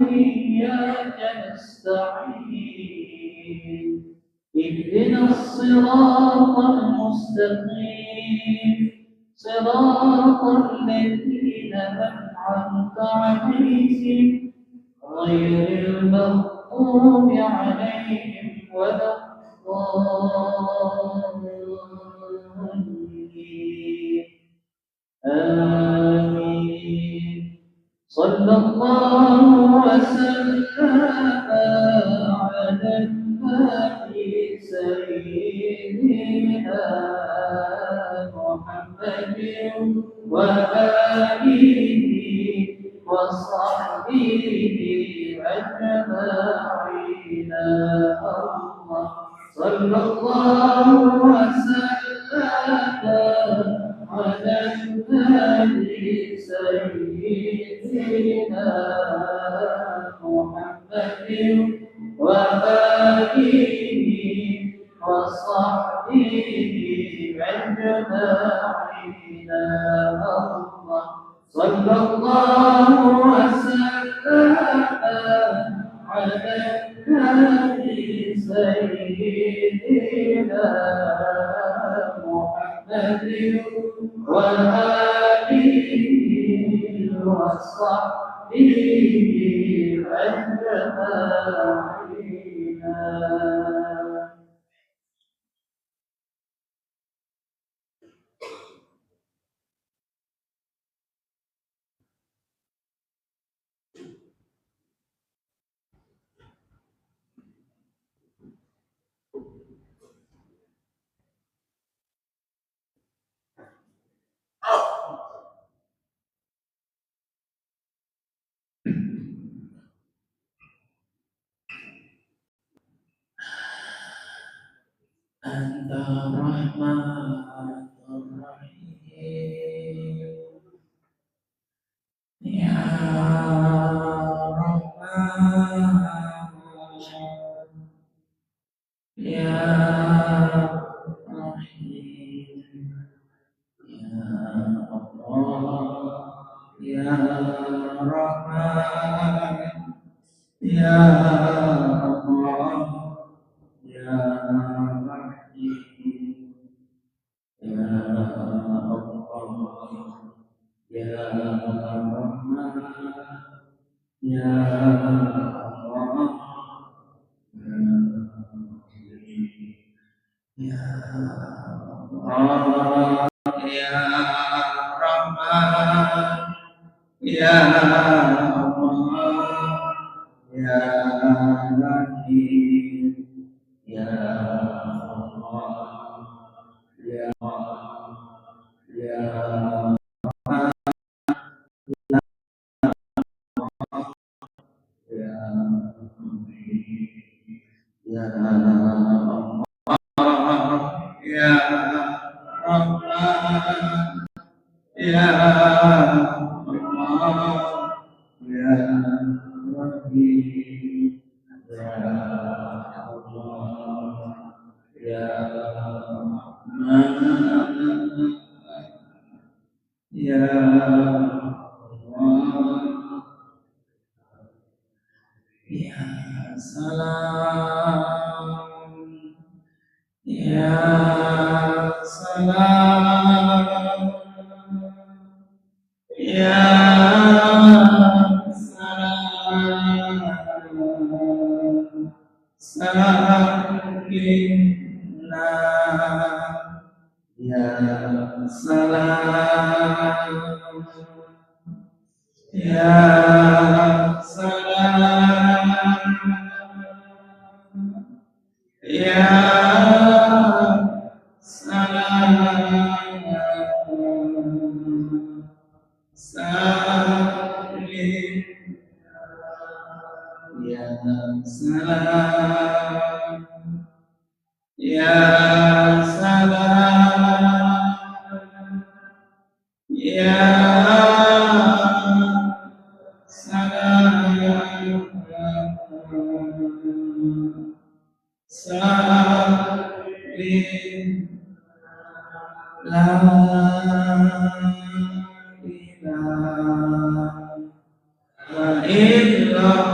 إياك نستعين اهدنا الصراط المستقيم صراط الذين أنعمت عليهم غير المغضوب عليهم ولا الضالين آمين صلى الله وسلم على النبي سيدنا محمد وآله وصحبه أجمعين الله صلى الله وسلم على النبي سيدنا محمد وآله وصحبه أجمعين الله صلى الله وسلم على النبي سيدنا محمد وآله وصحبه أجمعين. أنت الرحمن الرحيم يا رحمن يا رحيم يا الله يا رحمن يا الله يا رحيم يا الله يا رحمن يا الله يا الله يا رحمن يا الله يا رحيم يا الله يا يا يا الله يا رحمن يا الله يا رحيم يا الله يا رحمن يا الله يا سلام يا سلام يا سلام سلام يا سلام يا سلام يا سلام يا سلام يا سلام يا سلام لا إله إلا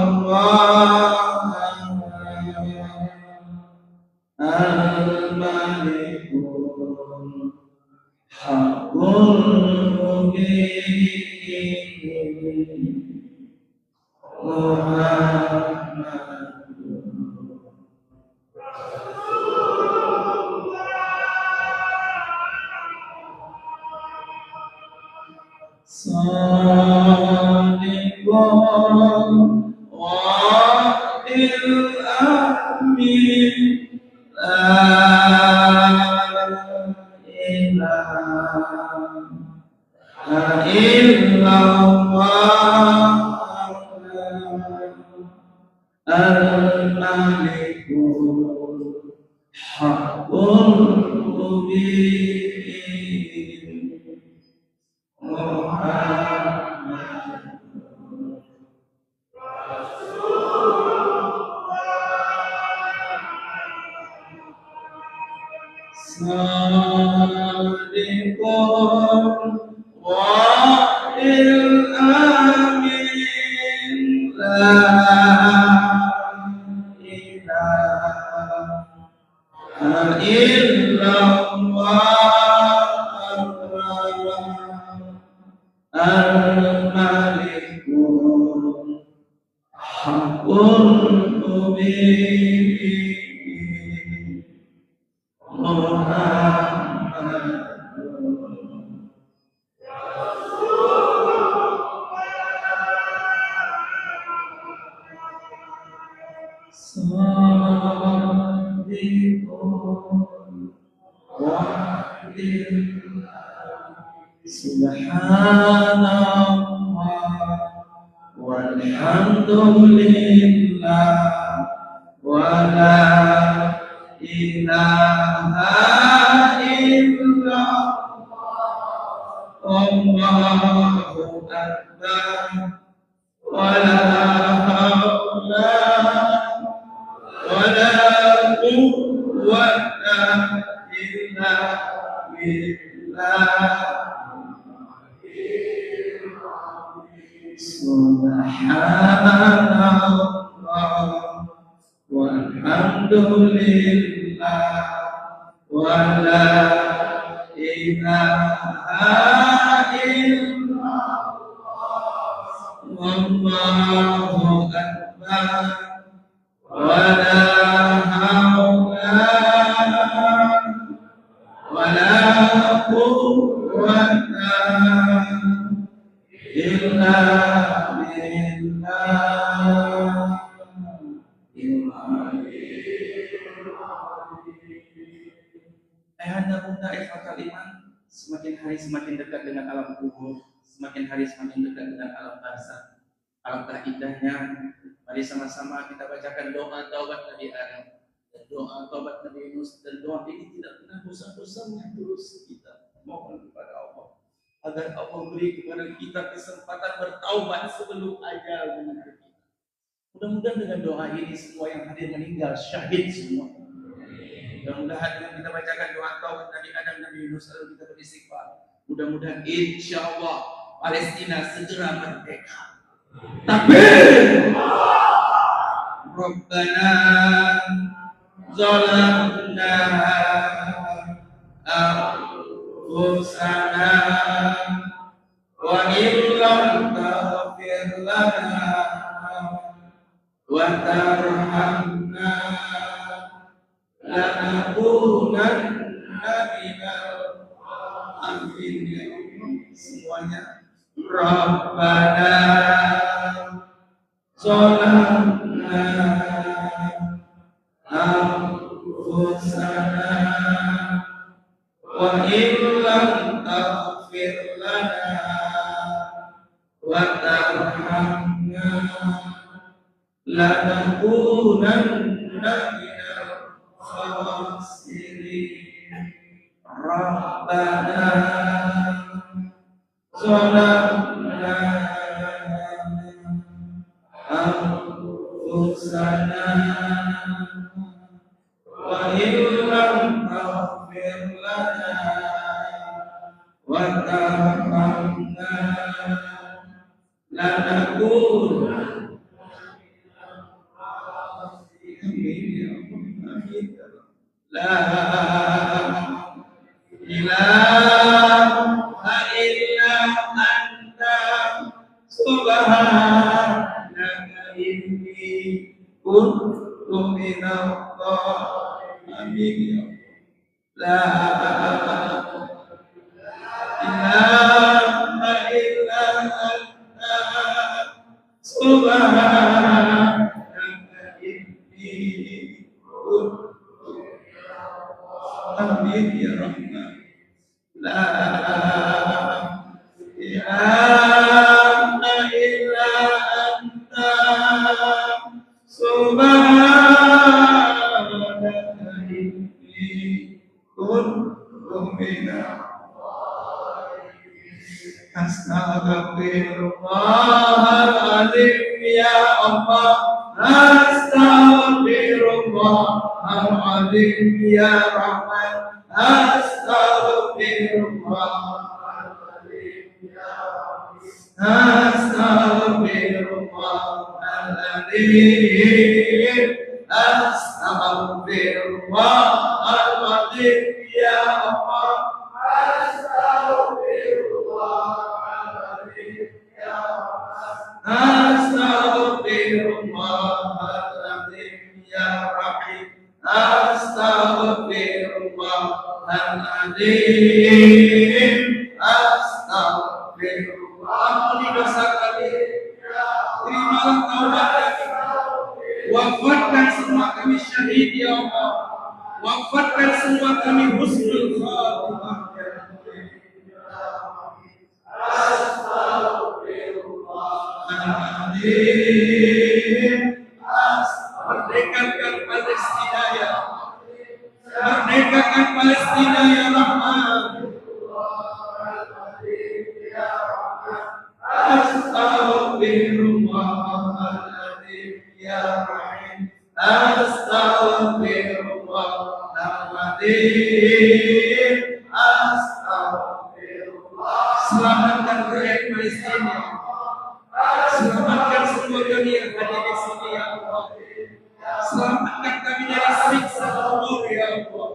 Semakin hari semakin dekat dengan alam kubur, semakin hari semakin dekat dengan alam barzakh. Alangkah indahnya, mari sama-sama kita bacakan doa taubat Nabi Adam, dan doa taubat Nabi Yunus, dan doa ini tidak pernah bosan-bosannya terus kita mohon kepada Allah agar Allah beri kepada kita kesempatan bertaubat sebelum ajal menjemput kita. Mudah-mudahan dengan doa ini semua yang hadir meninggal syahid semua. Mudah-mudahan dengan kita bacakan doa taubat Nabi Adam dan Nabi Yunus lalu kita beristighfar, mudah-mudahan insya Allah Palestina segera merdeka. Takbir. Rabbana zalamna anfusana wa illam taghfir lana wa tarhamna lanakunanna minal khasirin. Semuanya Rabbana zalamna anfusana wa illam taghfir lana wa tarhamna lanakunanna minal khasirin. Rabbana zalamna anfusana wa illam taghfir lana wa tarhamna lanakunanna la ilaha inni kuntu minal zalimin. La ilaha illa anta subhanaka inni kuntu amin ya rahman. La ilaha illa anta subhanaka inni kuntu minal Astaghfirullahaladzim ya Allah. Astaghfirullahaladzim ya Rahman. Astaghfirullahaladzim ya Rahim. Astaghfirullahaladzim. Astaghfirullahaladzim ya Allah. Astaghfirullahaladzim ya Rahim. Astaghfirullahaladzim. Astaghfirullah. Ampuni dosa kami. Terimalah taubat kami. Wafatkan semua kami syahid ya Allah. Wafatkan semua kami husnul khatimah. Merdekakan Palestina ya Allah. Merdekakan Palestina ya Rahman. Astaghfirullahaladzim ya Rahim. Astaghfirullahaladzim. Astaghfirullah. Selamatkan rakyat Palestina. Selamatkan semua kami yang ada di sini ya Allah. Selamatkan kami dari siksa kubur ya Allah.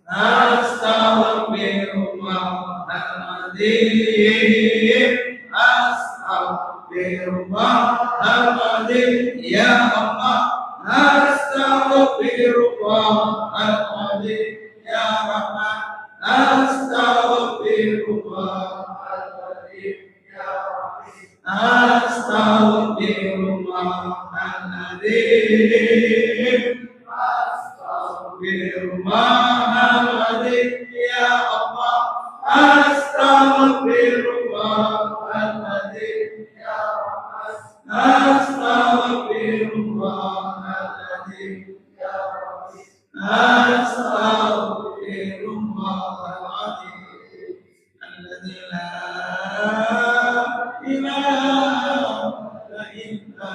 Astaghfirullahaladzim. Astaghfirullahaladzim ya Allah. Astaghfirullahaladzim ya Rahman. Astaghfirullahaladzim ya Rahim. Astaghfirullahaladzim. Astaghfirullahaladzim ya Allah. Astaghfirullahaladzim ya Rahman. Astaghfirullahaladzim ya Rahim. Astaghfirullahaladzim alladzi la ilaha illa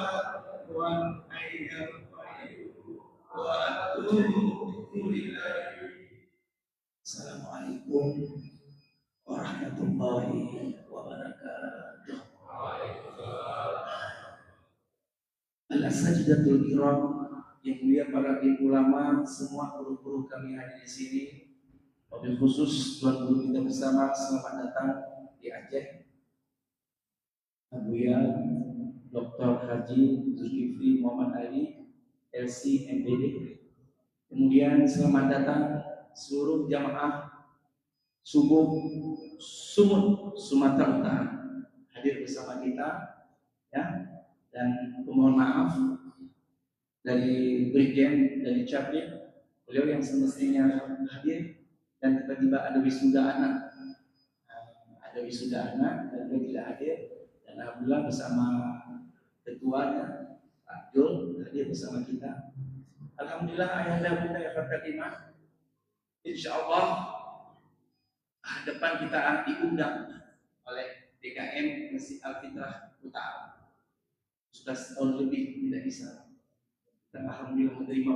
huwal hayyul qayyum wa atubu ilaihi. Assalamualaikum warahmatullahi wabarakatuh. Al-Sajdatul Kiram, yang mulia para ibu ulama, semua guru-guru kami hadir di sini. Wabil khusus tuan guru kita bersama, selamat datang di Aceh. Abuya Dr. Haji Zulkifli Muhammad Ali, LC MPD. Kemudian selamat datang seluruh jamaah Subuh Sumut Sumatera Utara hadir bersama kita, ya. Dan mohon maaf dari Brigjen, dari Capim, beliau yang semestinya hadir dan tiba-tiba ada wisuda anak, dan beliau tidak hadir. Dan alhamdulillah bersama ketuanya Pak Jul hadir bersama kita. Alhamdulillah ayahanda bunda ya Fatimah. Insyaallah depan kita diundang oleh DKM Masjid Al-Fitrah Utara. Sudah setahun lebih tidak bisa. Dan alhamdulillah menerima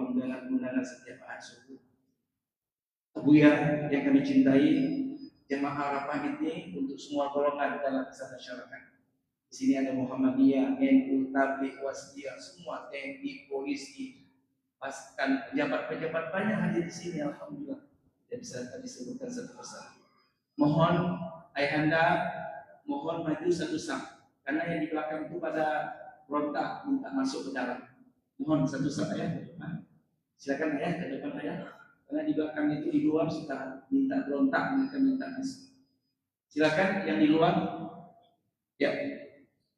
undangan setiap hari subuh. Abuya yang kami cintai, jamaah Arafah ini untuk semua golongan dalam kehidupan masyarakat. Di sini ada Muhammadiyah, NU, Tabligh, Wasiyah, semua TNI, polisi, pasukan, pejabat-pejabat banyak hadir di sini. Alhamdulillah. Tidak bisa tadi sebutkan satu persatu. Mohon ayahanda, mohon maju satu saf. Karena yang di belakang itu pada berontak minta masuk ke dalam. Mohon satu saya ke depan. Silakan ayah ke depan ayah. Karena di belakang itu di luar suka minta berontak, mereka minta masuk. Silakan yang di luar, ya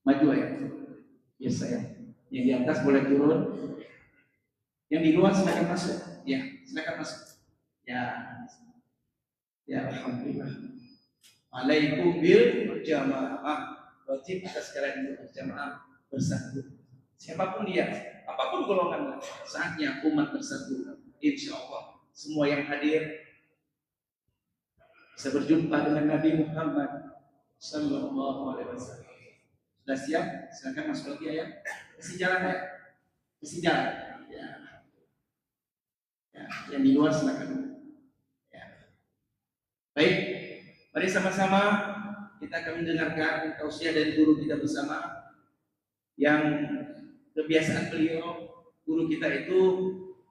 maju ayah. Yes saya. Yang di atas boleh turun. Yang di luar silakan masuk. Ya, silakan masuk. Ya, ya alhamdulillah. Alaikum bil jamaah. Wajib atas kalian berjamaah bersatu. Siapapun dia, apapun golongan, saatnya umat bersatu. Insya Allah semua yang hadir bisa berjumpa dengan Nabi Muhammad Sallallahu Alaihi Wasallam. Sudah siap? Silakan masuk lagi ya. Kasih jalan ya. Kasih jalan. Ya. Ya. Yang di luar silakan. Ya. Baik. Mari sama-sama kita akan mendengarkan tausiah dari guru kita bersama yang kebiasaan beliau, guru kita itu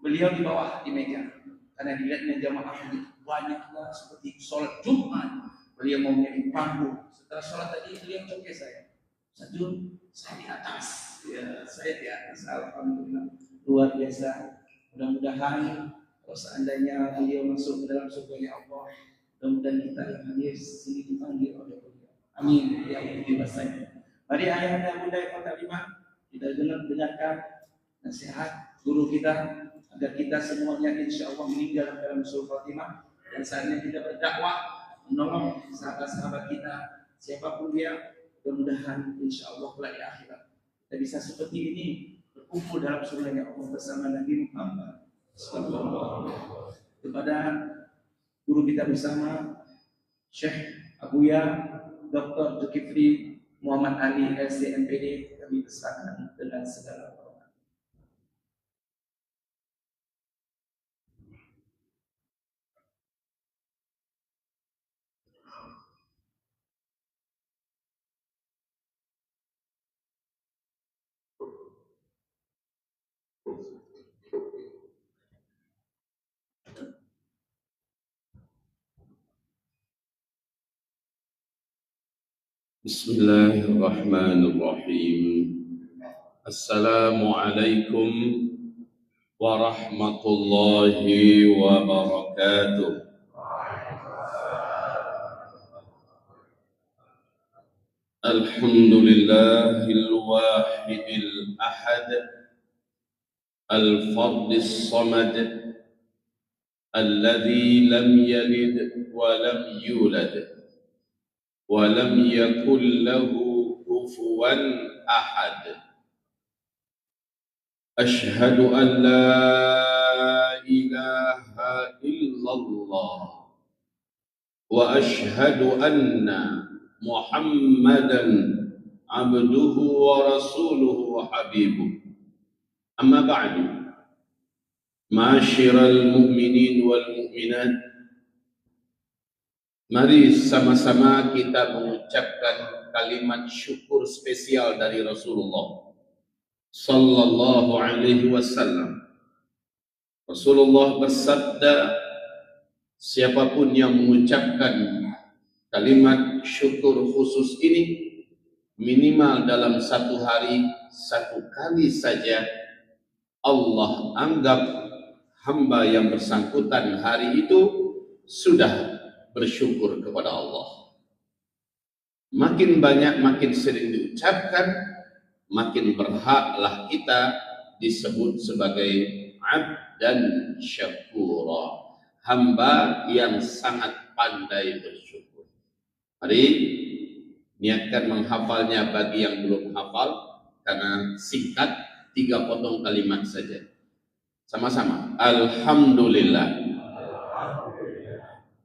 beliau di bawah di meja karena dilihatnya jamaah banyaklah seperti sholat Jumat beliau mau di panggung. Setelah sholat tadi beliau coba saya Sajun, saya di atas ya, saya di atas. Alhamdulillah luar biasa. Mudah-mudahan kalau seandainya beliau masuk ke dalam surganya Allah, mudah-mudahan kita yang hadir sini dipanggil oleh beliau. Amin ya Allah saya. Mari ayah dan bunda yang terima, kita dengarkan nasihat guru kita agar kita semuanya insya Allah meninggal dalam surga Fatimah dan saatnya kita berdakwah menolong sahabat-sahabat kita siapapun dia. Mudah-mudahan insya Allah kelak di akhirat kita bisa seperti ini berkumpul dalam surganya Allah bersama Nabi Muhammad sallallahu alaihi wasallam. Kepada guru kita bersama Syekh Abuya Dr. Zulkifli Muhammad Ali LCMPD kami persilakan dengan segala hormat. Bismillahirrahmanirrahim. Assalamualaikum warahmatullahi wabarakatuh. Alhamdulillahil wahidil ahad al-fardis samad alladzi lam yalid wa lam yulad wa lam yakul lahu kufuwan ahad. Ashhadu an la ilaha illallah wa ashhadu anna Muhammadan abduhu wa rasuluhu wa habibuh. Amma ba'du. Ma'asyiral mu'minin wal mu'minat, mari sama-sama kita mengucapkan kalimat syukur spesial dari Rasulullah sallallahu alaihi wasallam. Rasulullah bersabda, siapapun yang mengucapkan kalimat syukur khusus ini minimal dalam satu hari satu kali saja, Allah anggap hamba yang bersangkutan hari itu sudah bersyukur kepada Allah. Makin banyak, makin sering diucapkan, makin berhaklah kita disebut sebagai abdan syakura, hamba yang sangat pandai bersyukur. Mari niatkan menghafalnya bagi yang belum hafal, karena singkat, 3 potong kalimat saja. Sama-sama. Alhamdulillah.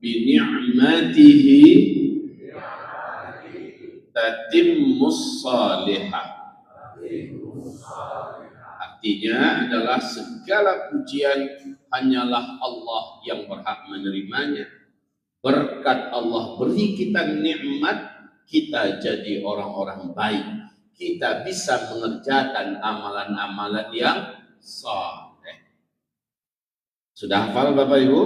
Bi ni'matihi tatimmus salihah. Artinya adalah segala pujian hanyalah Allah yang berhak menerimanya. Berkat Allah beri kita nikmat, kita jadi orang-orang baik. Kita bisa mengerjakan amalan-amalan yang saleh. Sudah hafal Bapak Ibu?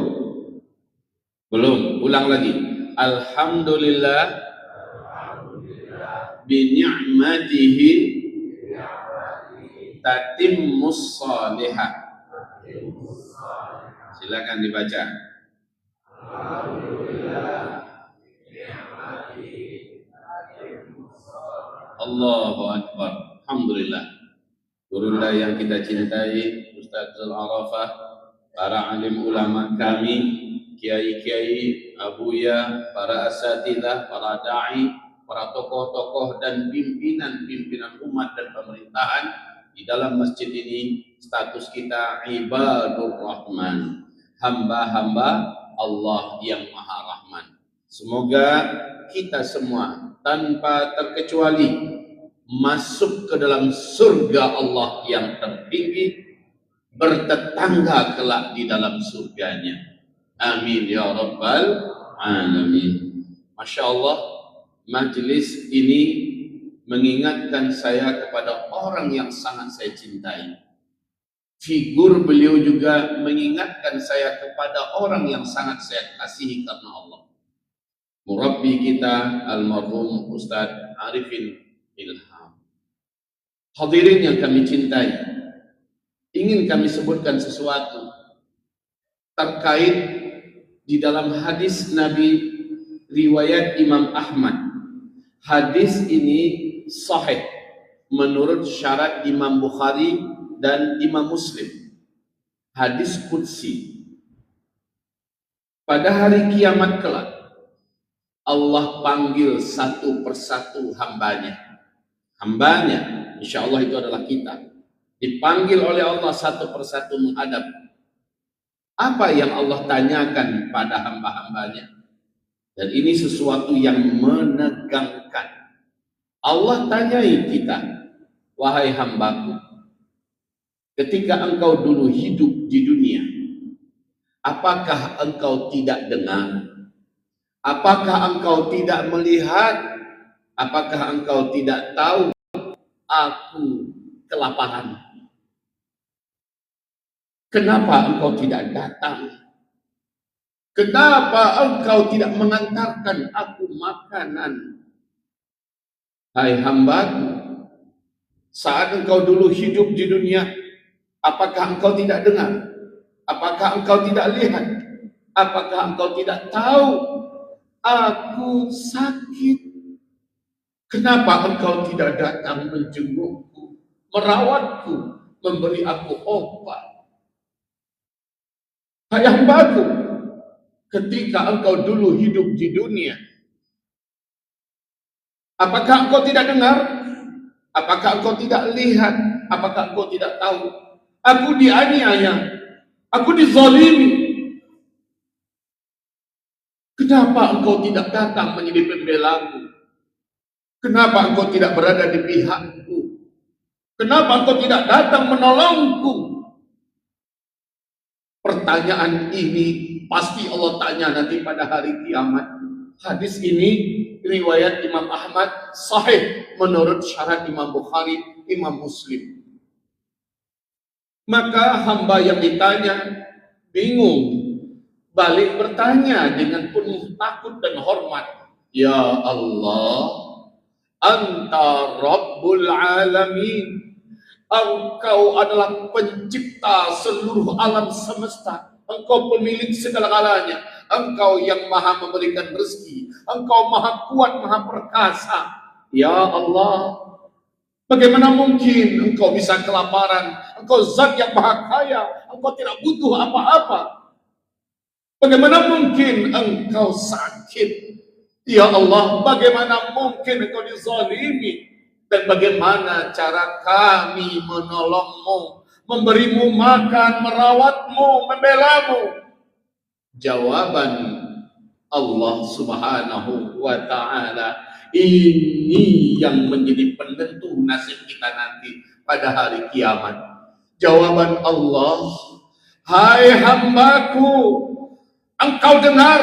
Belum? Ulang lagi. Alhamdulillah bi ni'matihi tatimmus salihah. Silakan dibaca. Allahu Akbar. Alhamdulillah. Gurunda yang kita cintai, Ustaz Al-Arafah, para alim ulama kami, kiai-kiai, abuya, para asatidzah, para dai, para tokoh-tokoh dan pimpinan-pimpinan umat dan pemerintahan di dalam masjid ini. Status kita ibadur rahman, hamba-hamba Allah yang maha rahman. Semoga kita semua tanpa terkecuali masuk ke dalam surga Allah yang tertinggi, bertetangga kelak di dalam surganya. Amin ya rabbal alamin. Masya Allah, majelis ini mengingatkan saya kepada orang yang sangat saya cintai. Figur beliau juga mengingatkan saya kepada orang yang sangat saya kasihi karena Allah. Murabbi kita almarhum Ustaz Arifin Ilham. Hadirin yang kami cintai, ingin kami sebutkan sesuatu terkait di dalam hadis Nabi riwayat Imam Ahmad. Hadis ini sahih menurut syarat Imam Bukhari dan Imam Muslim. Hadis qudsi. Pada hari kiamat kelak, Allah panggil satu persatu hambanya. Hambanya, insya Allah itu adalah kita. Dipanggil oleh Allah satu persatu menghadap. Apa yang Allah tanyakan pada hamba-hambanya? Dan ini sesuatu yang menegangkan. Allah tanyai kita, wahai hambaku, ketika engkau dulu hidup di dunia, apakah engkau tidak dengar? Apakah engkau tidak melihat? Apakah engkau tidak tahu aku kelaparan? Kenapa engkau tidak datang? Kenapa engkau tidak mengantarkan aku makanan? Hai hambaku, saat engkau dulu hidup di dunia, apakah engkau tidak dengar? Apakah engkau tidak lihat? Apakah engkau tidak tahu aku sakit? Kenapa engkau tidak datang menjengukku, merawatku, memberi aku obat? Hai hambaku, ketika engkau dulu hidup di dunia, apakah engkau tidak dengar? Apakah engkau tidak lihat? Apakah engkau tidak tahu? Aku dianiaya, aku dizalimi. Kenapa engkau tidak datang menjadi pembelaku? Kenapa engkau tidak berada di pihakku? Kenapa engkau tidak datang menolongku? Pertanyaan ini pasti Allah tanya nanti pada hari kiamat. Hadis ini riwayat Imam Ahmad, sahih menurut syarat Imam Bukhari, Imam Muslim. Maka hamba yang ditanya bingung, balik bertanya dengan penuh takut dan hormat. Ya Allah, Anta Rabbul Alamin. Engkau adalah pencipta seluruh alam semesta. Engkau pemilik segala-galanya. Engkau yang maha memberikan rezeki. Engkau maha kuat, maha perkasa. Ya Allah, bagaimana mungkin engkau bisa kelaparan? Engkau zat yang maha kaya. Engkau tidak butuh apa-apa. Bagaimana mungkin engkau sakit? Ya Allah, bagaimana mungkin engkau dizalimi? Dan bagaimana cara kami menolongmu, memberimu makan, merawatmu, membelamu? Jawaban Allah Subhanahu wa ta'ala, ini yang menjadi penentu nasib kita nanti pada hari kiamat. Jawaban Allah, hai hambaku, engkau dengar,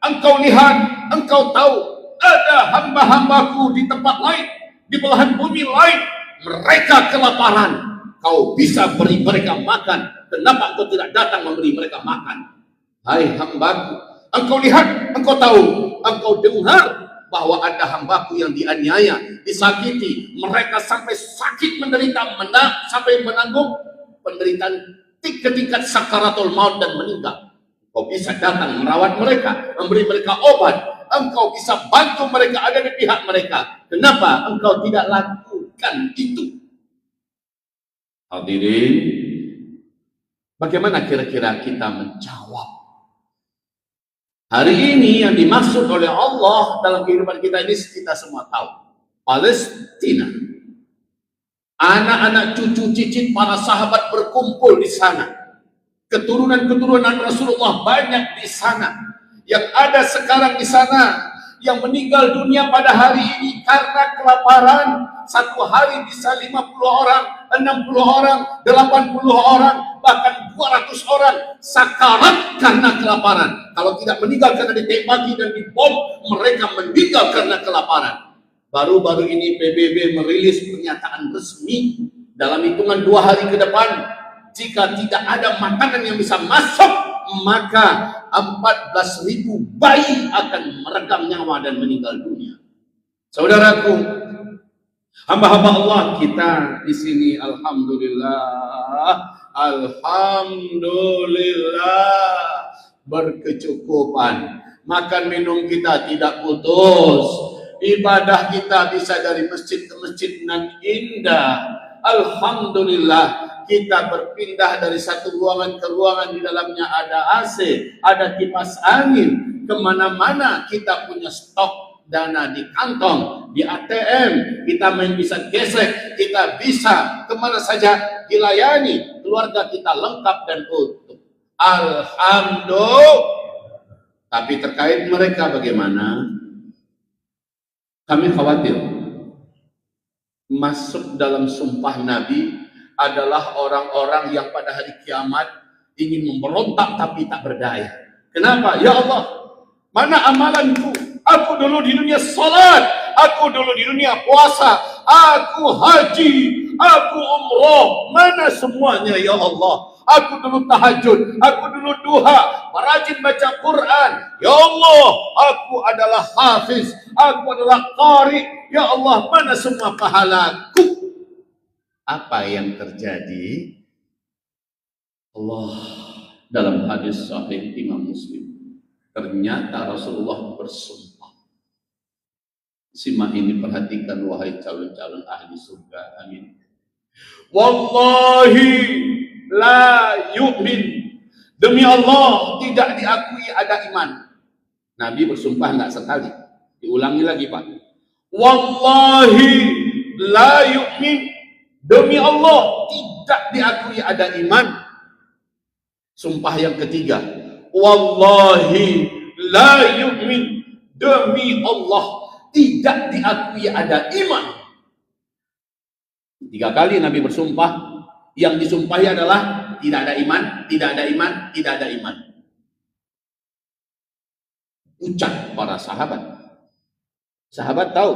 engkau lihat, engkau tahu, ada hamba-hambaku di tempat lain, di belahan bumi lain, mereka kelaparan. Kau bisa beri mereka makan. Kenapa engkau tidak datang memberi mereka makan? Hai hambaku, engkau lihat, engkau tahu, engkau dengar, bahwa ada hambaku yang dianiaya, disakiti, mereka sampai sakit menderita, sampai menanggung penderitaan tingkat sakaratul maut dan meninggal. Kau bisa datang merawat mereka, memberi mereka obat. Engkau bisa bantu mereka, ada di pihak mereka. Kenapa engkau tidak lakukan itu? Hadirin, bagaimana kira-kira kita menjawab? Hari ini yang dimaksud oleh Allah dalam kehidupan kita ini kita semua tahu. Palestina. Anak-anak cucu cicit para sahabat berkumpul di sana. Keturunan-keturunan Rasulullah banyak di sana. Yang ada sekarang di sana, yang meninggal dunia pada hari ini karena kelaparan. Satu hari bisa 50 orang, 60 orang, 80 orang, bahkan 200 orang sakarat karena kelaparan. Kalau tidak meninggal karena ditembaki dan dibom, mereka meninggal karena kelaparan. Baru-baru ini PBB merilis pernyataan resmi dalam hitungan 2 hari ke depan, jika tidak ada makanan yang bisa masuk, maka 14.000 bayi akan meregang nyawa dan meninggal dunia. Saudaraku, hamba-hamba Allah kita di sini, alhamdulillah berkecukupan. Makan minum kita tidak putus. Ibadah kita bisa dari masjid ke masjid dengan indah. Alhamdulillah. Kita berpindah dari satu ruangan ke ruangan, di dalamnya ada AC, ada kipas angin. Kemana-mana kita punya stok dana di kantong, di ATM, kita bisa gesek, kita bisa kemana saja dilayani, keluarga kita lengkap dan utuh. Alhamdulillah. Tapi terkait mereka bagaimana? Kami khawatir masuk dalam sumpah Nabi adalah orang-orang yang pada hari kiamat ingin memberontak tapi tak berdaya. Kenapa? Ya Allah, mana amalanku? Aku dulu di dunia salat, aku dulu di dunia puasa, aku haji, aku umroh, mana semuanya ya Allah? Aku dulu tahajud, aku dulu duha, rajin baca Quran. Ya Allah, aku adalah hafiz, aku adalah qari. Ya Allah, mana semua pahalaku? Apa yang terjadi? Allah dalam hadis sahih Imam Muslim, ternyata Rasulullah bersumpah. Simak ini, perhatikan wahai calon-calon ahli surga. Amin. Wallahi la yu'min. Demi Allah tidak diakui ada iman. Nabi bersumpah enggak sekali. Diulangi lagi Pak. Wallahi la yu'min. Demi Allah tidak diakui ada iman. Sumpah yang ketiga, wallahi la yu'min. Demi Allah tidak diakui ada iman. 3 kali Nabi bersumpah. Yang disumpahi adalah tidak ada iman, tidak ada iman, tidak ada iman. Ucap para sahabat. Sahabat tahu,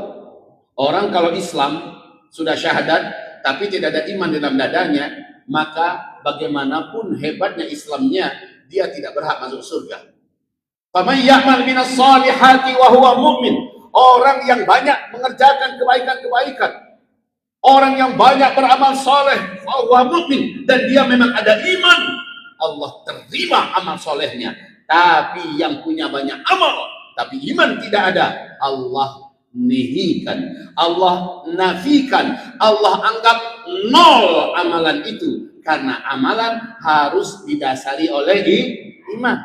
orang kalau Islam sudah syahadat tapi tidak ada iman dalam dadanya, maka bagaimanapun hebatnya Islamnya, dia tidak berhak masuk surga. Faman ya'mal minas salihati wa huwa mu'min. Orang yang banyak mengerjakan kebaikan-kebaikan, orang yang banyak beramal saleh, wa huwa mu'min, dan dia memang ada iman, Allah terima amal solehnya. Tapi yang punya banyak amal tapi iman tidak ada, Allah nihikan, Allah nafikan, Allah anggap nol amalan itu, karena amalan harus didasari oleh iman.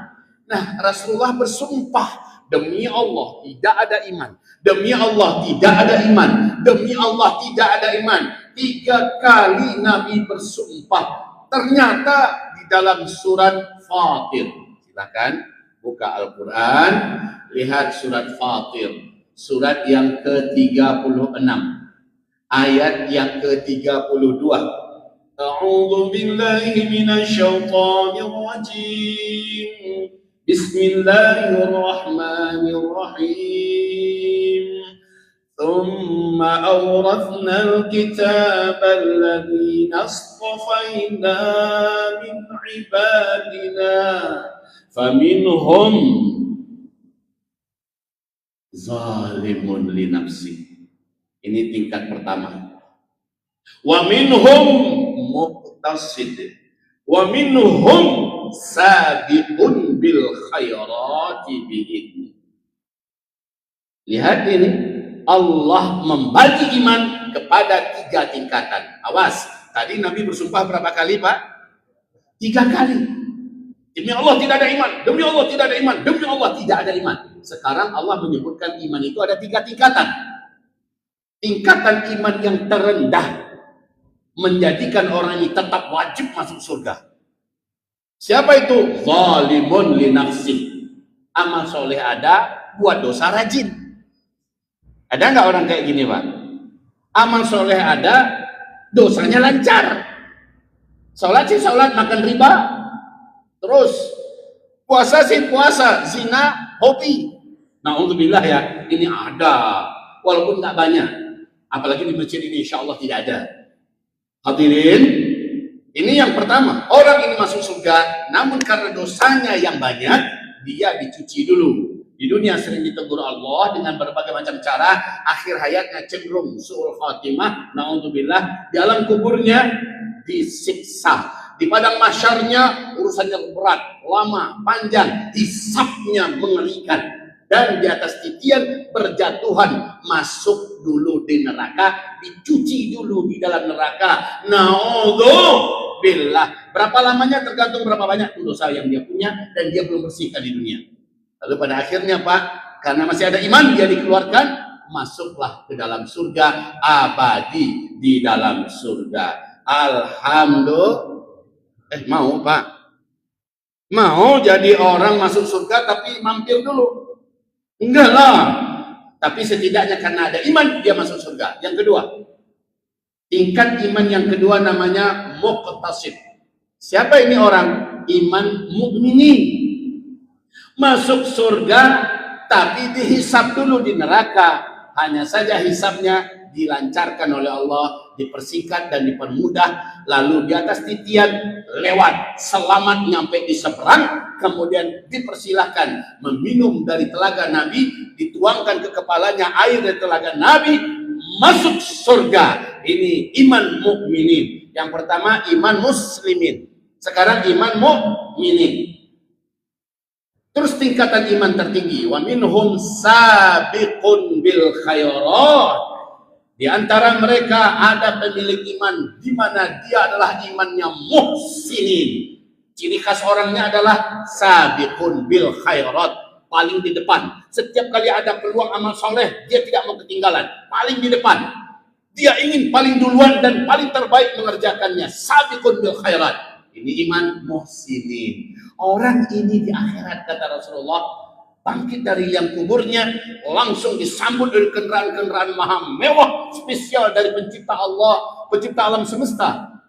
Nah, Rasulullah bersumpah, demi Allah tidak ada iman, demi Allah tidak ada iman, demi Allah tidak ada iman. 3 kali Nabi bersumpah. Ternyata di dalam surat Fatir, silakan buka Al-Quran, lihat surat Fatir, surat yang ke-36, ayat yang ke-32. A'udzu billahi minasyaitonir rajim. Bismillahirrahmanirrahim. Thumma awrathna al-kitaba alladhina astafayna min ibadina faminhum zalimun li nafsi. Ini tingkat pertama. Wa minhum muqtasid wa minhum sabiqun bil khairati bi'idni. Lihat ini, Allah membagi iman kepada 3 tingkatan. Awas, tadi Nabi bersumpah berapa kali, Pak? 3 kali. Demi Allah tidak ada iman, demi Allah tidak ada iman, demi Allah tidak ada iman. Sekarang Allah menyebutkan iman itu ada 3 tingkatan. Tingkatan iman yang terendah menjadikan orang ini tetap wajib masuk surga. Siapa itu? Zalimun li nafsi. Amal soleh ada, buat dosa rajin. Ada nggak orang kayak gini, Pak? Amal soleh ada, dosanya lancar. Sholat sih sholat, makan riba. Terus puasa sih puasa, zina, hobi. Na'udzubillah ya, ini ada. Walaupun nggak banyak. Apalagi di masjid ini insya Allah tidak ada. Hadirin, ini yang pertama. Orang ini masuk surga, namun karena dosanya yang banyak, dia dicuci dulu. Di dunia sering ditegur Allah dengan berbagai macam cara, akhir hayatnya cenderung su'ul khatimah, na'udzubillah. Di alam kuburnya disiksa. Di padang masyarnya urusannya berat, lama, panjang, hisabnya mengerikan. Dan di atas titian berjatuhan, masuk dulu di neraka, dicuci dulu di dalam neraka. Na'udzubillah. Berapa lamanya tergantung berapa banyak dosa yang dia punya dan dia belum bersihkan di dunia. Lalu pada akhirnya, Pak, karena masih ada iman, dia dikeluarkan, masuklah ke dalam surga, abadi di dalam surga. Alhamdulillah. Mau, Pak? Mau jadi orang masuk surga tapi mampir dulu? Enggak lah. Tapi setidaknya karena ada iman, dia masuk surga. Yang kedua, tingkat iman yang kedua namanya muqtasid. Siapa ini orang? Iman mukminin. Masuk surga tapi dihisab dulu di neraka. Hanya saja hisabnya dilancarkan oleh Allah, dipersingkat dan dipermudah. Lalu di atas titian lewat, selamat nyampe di seberang, kemudian dipersilahkan meminum dari telaga Nabi, dituangkan ke kepalanya air dari telaga Nabi, masuk surga. Ini iman mukminin. Yang pertama iman muslimin, sekarang iman mukminin. Terus tingkatan iman tertinggi, wa minhum sabiqun bil khairat. Di antara mereka ada pemilik iman di mana dia adalah imannya muhsinin. Ciri khas orangnya adalah sabiqun bil khairat, paling di depan. Setiap kali ada peluang amal soleh, dia tidak mau ketinggalan, paling di depan. Dia ingin paling duluan dan paling terbaik mengerjakannya. Sabiqun bil khairat. Ini iman muhsinin. Orang ini di akhirat, kata Rasulullah, bangkit dari liang kuburnya, langsung disambut dari kendaraan-kendaraan maha mewah, spesial dari pencipta Allah, pencipta alam semesta.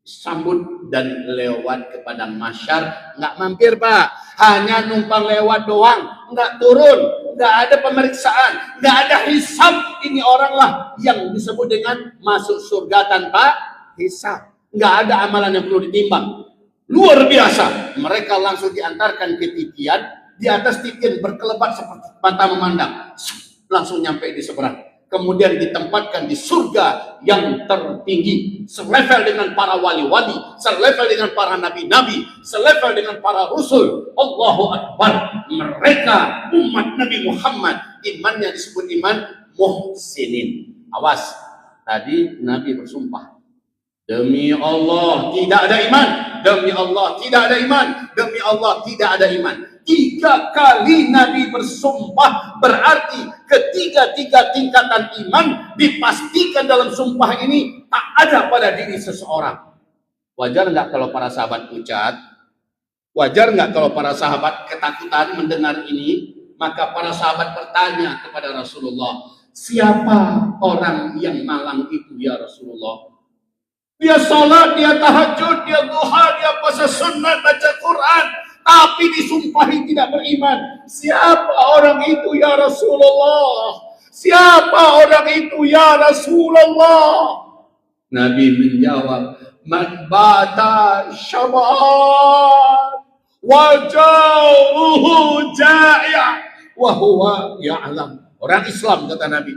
Sambut dan lewat kepada masyar, nggak mampir, Pak, hanya numpang lewat doang, nggak turun, nggak ada pemeriksaan, nggak ada hisab. Ini oranglah yang disebut dengan masuk surga tanpa hisab. Nggak ada amalan yang perlu ditimbang. Luar biasa, mereka langsung diantarkan ke titian. Di atas titian berkelebat seperti mata memandang, langsung nyampe di seberang. Kemudian ditempatkan di surga yang tertinggi, selevel dengan para wali-wali, selevel dengan para nabi-nabi, selevel dengan para rasul. Allahu Akbar. Mereka umat Nabi Muhammad, imannya disebut iman muhsinin. Awas, tadi Nabi bersumpah, demi Allah tidak ada iman, demi Allah tidak ada iman, demi Allah tidak ada iman. 3 kali Nabi bersumpah, berarti ketiga-tiga tingkatan iman dipastikan dalam sumpah ini tak ada pada diri seseorang. Wajar nggak kalau para sahabat pucat? Wajar nggak kalau para sahabat ketakutan mendengar ini? Maka para sahabat bertanya kepada Rasulullah, siapa orang yang malang itu ya Rasulullah? Dia sholat, dia tahajud, dia duha, dia puasa sunnah, baca Quran, tapi disumpahi tidak beriman. Siapa orang itu ya Rasulullah? Siapa orang itu ya Rasulullah? Nabi menjawab, man bata syaban wa jawruhu ja'i' wa huwa ya'lam. Orang Islam, kata Nabi.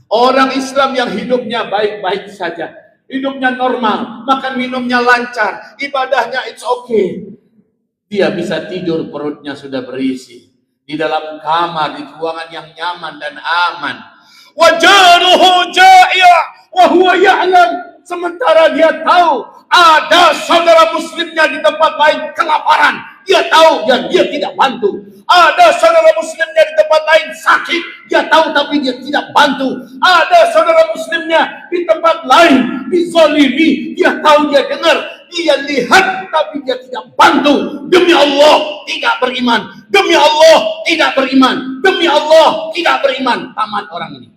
Orang Islam yang hidupnya baik-baik saja. Hidupnya normal, makan minumnya lancar, ibadahnya it's okay. Dia bisa tidur, perutnya sudah berisi. Di dalam kamar, di ruangan yang nyaman dan aman. Wajaruhu ja'i' wa huwa ya'lam. Sementara dia tahu ada saudara muslimnya di tempat lain kelaparan. Dia tahu dan dia tidak bantu. Ada saudara muslimnya di tempat lain sakit. Dia tahu tapi dia tidak bantu. Ada saudara muslimnya di tempat lain dizalimi. Dia tahu, dia dengar, dia lihat tapi dia tidak bantu. Demi Allah tidak beriman. Demi Allah tidak beriman. Demi Allah tidak beriman. Tamat orang ini.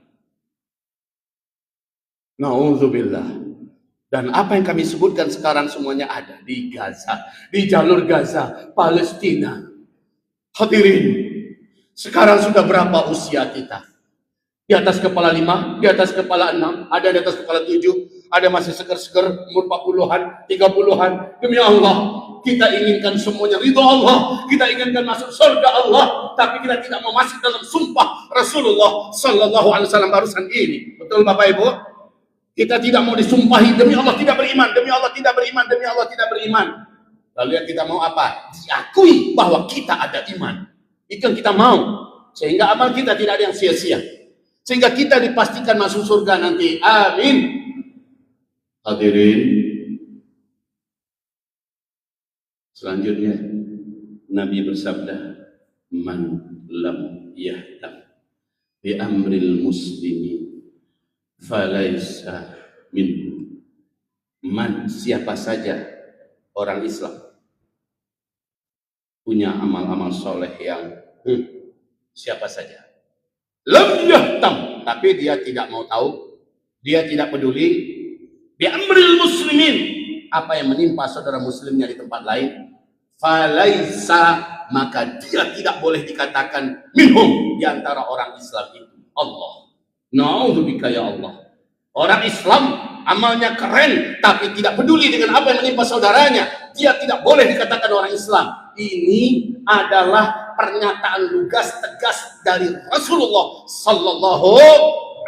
Na'udzubillah. Dan apa yang kami sebutkan sekarang semuanya ada di Gaza, di jalur Gaza, Palestina. Hadirin, sekarang sudah berapa usia kita? Di atas kepala 5, di atas kepala 6, ada di atas kepala 7, ada masih seger-seger, umur 40-an, 30-an. Demi Allah, kita inginkan semuanya ridho Allah, kita inginkan masuk surga Allah, tapi kita tidak mau masuk dalam sumpah Rasulullah Sallallahu Alaihi Wasallam barusan ini. Betul Bapak Ibu? Kita tidak mau disumpahi, demi Allah tidak beriman, demi Allah tidak beriman, demi Allah tidak beriman. Lalu yang kita mau apa? Diakui bahwa kita ada iman. Itu yang kita mau. Sehingga amal kita tidak ada yang sia-sia. Sehingga kita dipastikan masuk surga nanti. Amin. Hadirin. Selanjutnya, Nabi bersabda, Man lam yahtam bi amril muslimin falaisa minhu. Man, siapa saja orang Islam punya amal-amal soleh yang siapa saja lam yahtam, tapi dia tidak mau tahu, dia tidak peduli bi amril muslimin, apa yang menimpa saudara muslimnya di tempat lain, falaisa, maka dia tidak boleh dikatakan minhum, di antara orang Islam itu. Allah, na'udzubika ya Allah. Orang Islam amalnya keren, tapi tidak peduli dengan apa yang menimpa saudaranya, dia tidak boleh dikatakan orang Islam. Ini adalah pernyataan lugas tegas dari Rasulullah Sallallahu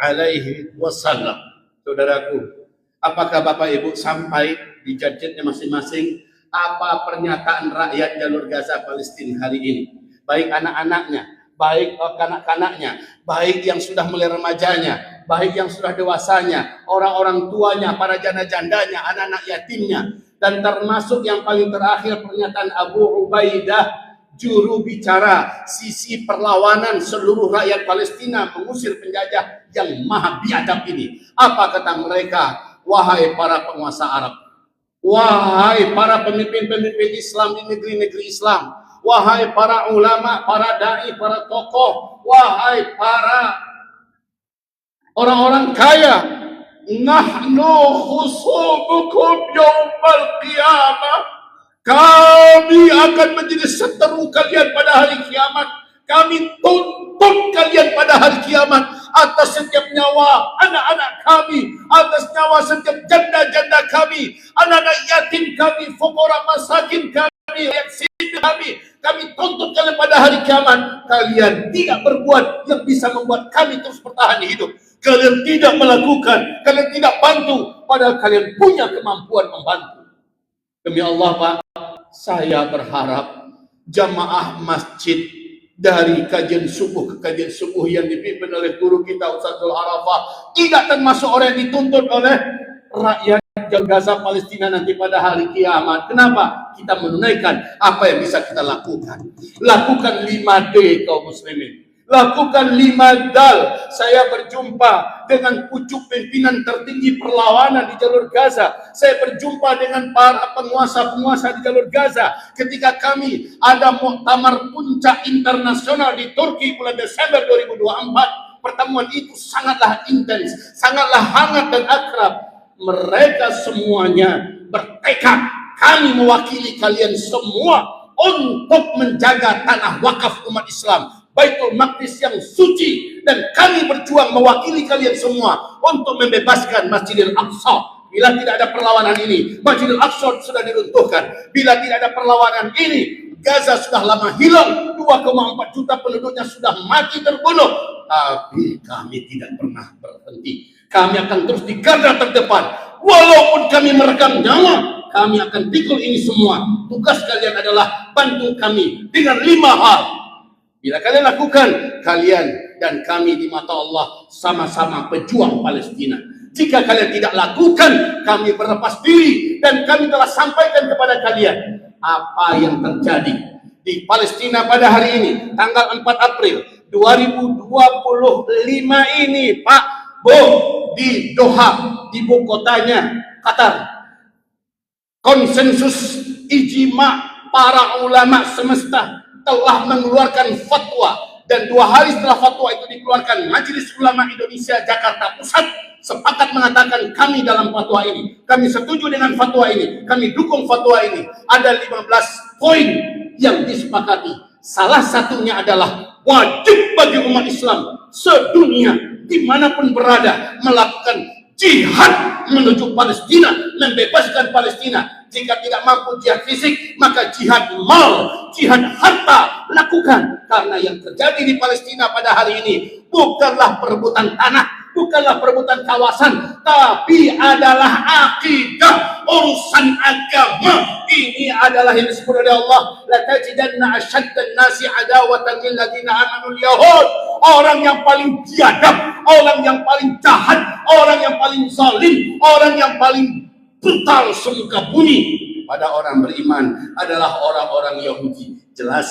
Alaihi Wasallam. Saudaraku, apakah Bapak Ibu sampai di gadgetnya masing-masing apa pernyataan rakyat jalur Gaza Palestina hari ini? Baik anak-anaknya, baik kanak-kanaknya, baik yang sudah mulai remajanya, baik yang sudah dewasanya, orang-orang tuanya, para janda-jandanya, anak-anak yatimnya, dan termasuk yang paling terakhir pernyataan Abu Ubaidah, juru bicara sisi perlawanan seluruh rakyat Palestina mengusir penjajah yang maha biadab ini. Apa kata mereka? Wahai para penguasa Arab, wahai para pemimpin-pemimpin Islam di negeri-negeri Islam, wahai para ulama, para dai, para tokoh, wahai para orang-orang kaya, nahnu khusumukum yaumal qiyamah, kami akan menjadi seteru kalian pada hari kiamat. Kami tuntut kalian pada hari kiamat atas setiap nyawa anak-anak kami, atas nyawa setiap janda-janda kami, anak-anak yatim kami, fuqara masakin kami, yatim kami tuntut kalian pada hari kiamat. Kalian tidak berbuat yang bisa membuat kami terus bertahan hidup. Kalian tidak melakukan, kalian tidak bantu, padahal kalian punya kemampuan membantu. Demi Allah Pak, saya berharap jamaah masjid dari kajian subuh ke kajian subuh yang dipimpin oleh guru kita Ustadzul Arafah tidak termasuk orang yang dituntut oleh rakyat Gaza Palestina nanti pada hari kiamat. Kenapa? Kita menunaikan apa yang bisa kita lakukan. Lakukan 5D kaum muslimin. Lakukan 5 dal. Saya berjumpa dengan pucuk pimpinan tertinggi perlawanan di jalur Gaza. Saya berjumpa dengan para penguasa-penguasa di jalur Gaza. Ketika kami ada muktamar puncak internasional di Turki bulan Desember 2024. Pertemuan itu sangatlah intens, sangatlah hangat dan akrab. Mereka semuanya bertekad, kami mewakili kalian semua untuk menjaga tanah wakaf umat Islam, Baitul Maqdis yang suci, dan kami berjuang mewakili kalian semua untuk membebaskan Masjidil Aqsa. Bila tidak ada perlawanan ini, Masjidil Aqsa sudah diruntuhkan. Bila tidak ada perlawanan ini, Gaza sudah lama hilang. 2,4 juta penduduknya sudah mati terbunuh. tapi kami tidak pernah berhenti. Kami akan terus di garda terdepan. Walaupun kami meregang nyawa, kami akan pikul ini semua. Tugas kalian adalah bantu kami dengan 5 hal. Bila kalian lakukan, kalian dan kami di mata Allah sama-sama pejuang Palestina. Jika kalian tidak lakukan, kami berlepas diri. Dan kami telah sampaikan kepada kalian apa yang terjadi di Palestina pada hari ini, tanggal 4 April 2025 ini, Pak, Bu, di Doha, di ibu kotanya Qatar. Konsensus ijma para ulama semesta telah mengeluarkan fatwa, dan 2 hari setelah fatwa itu dikeluarkan, Majelis Ulama Indonesia Jakarta Pusat sepakat mengatakan kami dalam fatwa ini, kami setuju dengan fatwa ini, kami dukung fatwa ini. Ada 15 poin yang disepakati. Salah satunya adalah wajib bagi umat Islam sedunia dimanapun berada melakukan jihad menuju Palestina, membebaskan Palestina. Jika tidak mampu jihad fisik, maka jihad mal, jihad harta lakukan. Karena yang terjadi di Palestina pada hari ini bukanlah perebutan tanah, bukanlah perebutan kawasan, tapi adalah akidah, urusan agama. Ini adalah yang disebut oleh Allah, la tajidanna asyaddan nasi adawatan lil ladzina amanu yahud. Orang yang paling biadab, orang yang paling jahat, orang yang paling zalim, orang yang paling brutal semuka bumi pada orang beriman adalah orang-orang Yahudi. Jelas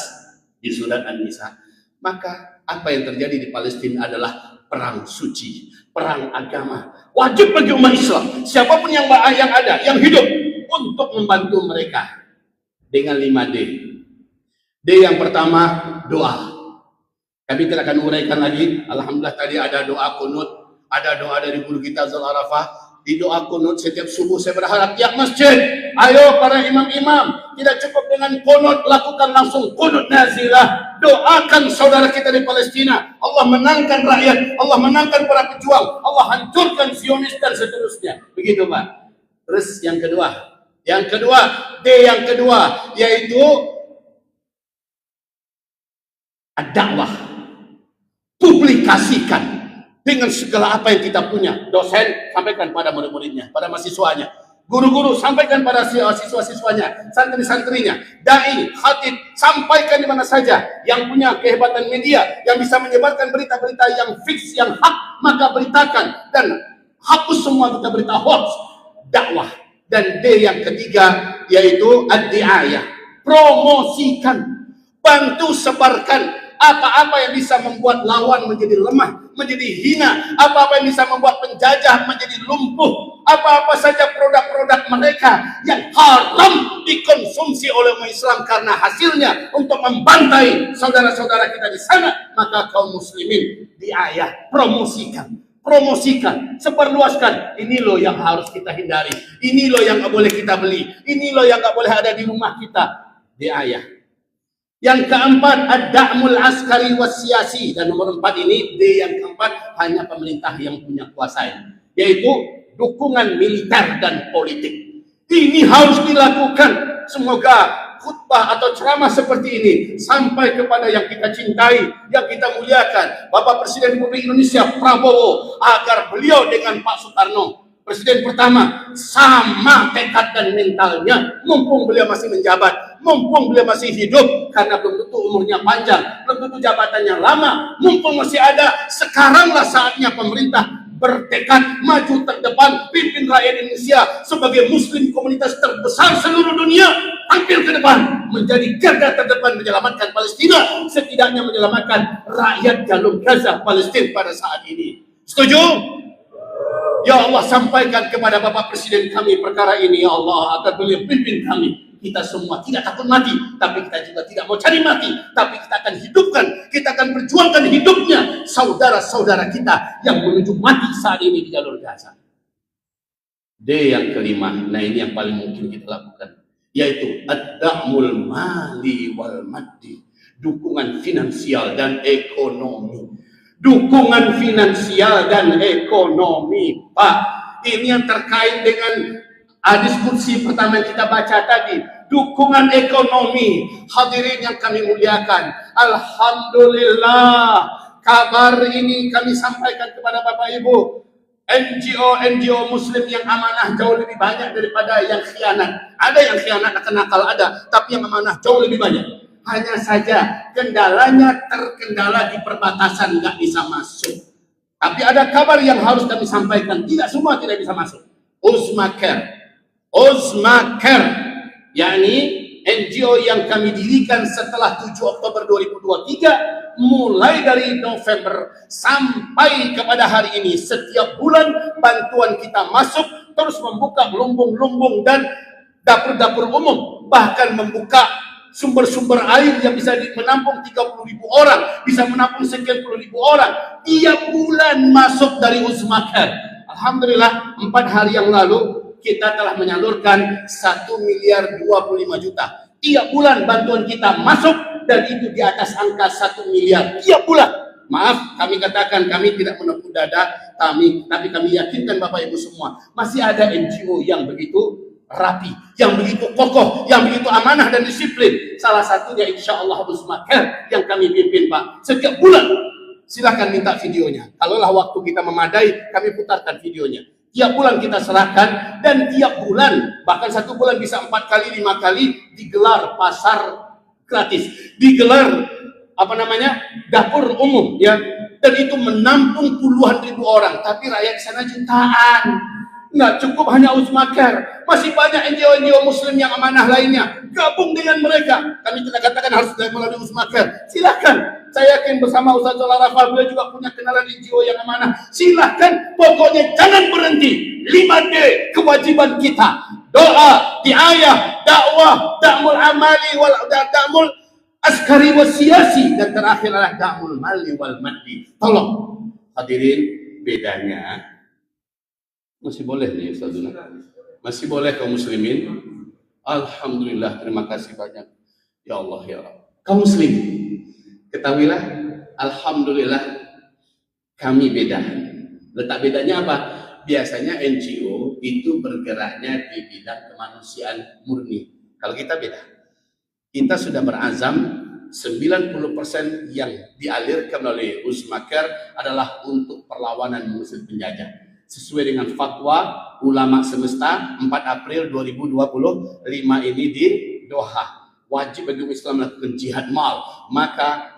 di surat An-Nisa. Maka apa yang terjadi di Palestina adalah perang suci, perang agama. Wajib bagi umat Islam, siapapun yang ada, yang hidup, untuk membantu mereka dengan 5D. D yang pertama, doa. Kami tidak akan uraikan lagi. Alhamdulillah tadi ada doa kunut, ada doa dari guru kita Zal Arafah. Di doa kunut setiap subuh saya berharap tiap masjid, ayo para imam-imam, tidak cukup dengan kunut, lakukan langsung kunut nazilah. Doakan saudara kita di Palestina, Allah menangkan rakyat, Allah menangkan para pejuang, Allah hancurkan Zionis dan seterusnya. Begitu Pak. Terus yang kedua, D yang kedua, yaitu dakwah. Publikasikan dengan segala apa yang kita punya. Dosen sampaikan pada murid-muridnya, pada mahasiswanya. Guru-guru sampaikan pada siswa-siswanya, santri-santrinya. Dai, khatib, sampaikan di mana saja. Yang punya kehebatan media, yang bisa menyebarkan berita-berita yang fix, yang hak, maka beritakan. Dan hapus semua berita-berita hoax. Dakwah. Dan D yang ketiga, yaitu ad-di'ayah. Promosikan. Bantu sebarkan apa-apa yang bisa membuat lawan menjadi lemah, menjadi hina, apa-apa yang bisa membuat penjajah menjadi lumpuh, apa-apa saja produk-produk mereka yang haram dikonsumsi oleh umat Islam karena hasilnya untuk membantai saudara-saudara kita di sana, maka kaum muslimin diayah, promosikan, seperluaskan. Ini loh yang harus kita hindari, ini loh yang gak boleh kita beli, ini loh yang gak boleh ada di rumah kita. Diayah. Yang keempat, ad-da'mul askari was-siyasi. Dan nomor 4 ini, D yang keempat, hanya pemerintah yang punya kuasa, yaitu dukungan militer dan politik. Ini harus dilakukan. Semoga khutbah atau ceramah seperti ini sampai kepada yang kita cintai, yang kita muliakan, Bapak Presiden Republik Indonesia Prabowo, agar beliau dengan Pak Soekarno, Presiden pertama, sama tekad dan mentalnya, mumpung beliau masih menjabat, mumpung beliau masih hidup, karena belum tentu umurnya panjang, belum tentu jabatannya lama, mumpung masih ada, sekaranglah saatnya pemerintah bertekad maju terdepan, pimpin rakyat Indonesia sebagai muslim komunitas terbesar seluruh dunia, tampil ke depan, menjadi garda terdepan menyelamatkan Palestina, setidaknya menyelamatkan rakyat jalur Gaza Palestina pada saat ini. Setuju? Ya Allah, sampaikan kepada Bapak Presiden kami perkara ini, ya Allah, agar beliau pimpin kami. Kita semua tidak takut mati, tapi kita juga tidak mau cari mati, tapi kita akan hidupkan, kita akan perjuangkan hidupnya saudara-saudara kita yang menuju mati saat ini di jalur Gaza. D yang kelima, nah ini yang paling mungkin kita lakukan, yaitu ad-da'mul mali wal maddi, dukungan finansial dan ekonomi. Dukungan finansial dan ekonomi, Pak. Ini yang terkait dengan diskusi pertama yang kita baca tadi. Dukungan ekonomi. Hadirin yang kami muliakan, alhamdulillah, kabar ini kami sampaikan kepada Bapak Ibu. NGO Muslim yang amanah jauh lebih banyak daripada yang khianat. Ada yang khianat nakal ada, tapi yang amanah jauh lebih banyak. Hanya saja kendalanya terkendala di perbatasan, nggak bisa masuk. Tapi ada kabar yang harus kami sampaikan, tidak semua tidak bisa masuk. Uzmaker, yakni NGO yang kami dirikan setelah 7 Oktober 2023, mulai dari November sampai kepada hari ini, setiap bulan bantuan kita masuk, terus membuka lumbung-lumbung dan dapur-dapur umum, bahkan membuka sumber-sumber air yang bisa menampung 30.000 orang, bisa menampung sekian puluh ribu orang, tiap bulan masuk dari Uzmaker. Alhamdulillah, 4 hari yang lalu kita telah menyalurkan 1.025.000.000. Tiap bulan bantuan kita masuk, dan itu di atas angka 1 miliar tiap bulan. Maaf, kami katakan kami tidak menepuk dada kami, tapi kami yakinkan Bapak Ibu semua, masih ada NGO yang begitu rapi, yang begitu kokoh, yang begitu amanah dan disiplin. Salah satunya insya Allah Uzmaker yang kami pimpin, Pak. Setiap bulan, silakan minta videonya. Kalaulah waktu kita memadai, kami putarkan videonya. Tiap bulan kita serahkan, dan tiap bulan, bahkan satu bulan bisa 4 kali, 5 kali digelar pasar gratis, digelar dapur umum, ya, dan itu menampung puluhan ribu orang. Tapi rakyat di sana jutaan. Nggak cukup hanya Uzmaker, masih banyak NGO Muslim yang amanah lainnya. Gabung dengan mereka. Kami tidak katakan harus melalui Uzmaker. Silakan. Saya yakin bersama Ustaz Rafal, beliau juga punya kenalan NGO yang amanah. Silakan, pokoknya jangan berhenti. 5D kewajiban kita: doa, diayah, dakwah, da'mul amali wal da'mul askari wasiasi, dan terakhir adalah da'mul mali wal maddi. Tolong hadirin, bedanya masih boleh nih Ustaz Duna? Masih boleh kaum muslimin? Alhamdulillah, terima kasih banyak. Ya Allah, ya Allah. Kaum muslim, ketahuilah, alhamdulillah kami beda. Letak bedanya apa? Biasanya NGO itu bergeraknya di bidang kemanusiaan murni. Kalau kita beda. Kita sudah berazam 90% yang dialirkan oleh Uzmaker adalah untuk perlawanan mengusir penjajah. Sesuai dengan fatwa ulama semesta 4 April 2025 ini di Doha. Wajib bagi umat Islam melakukan jihad mal. Maka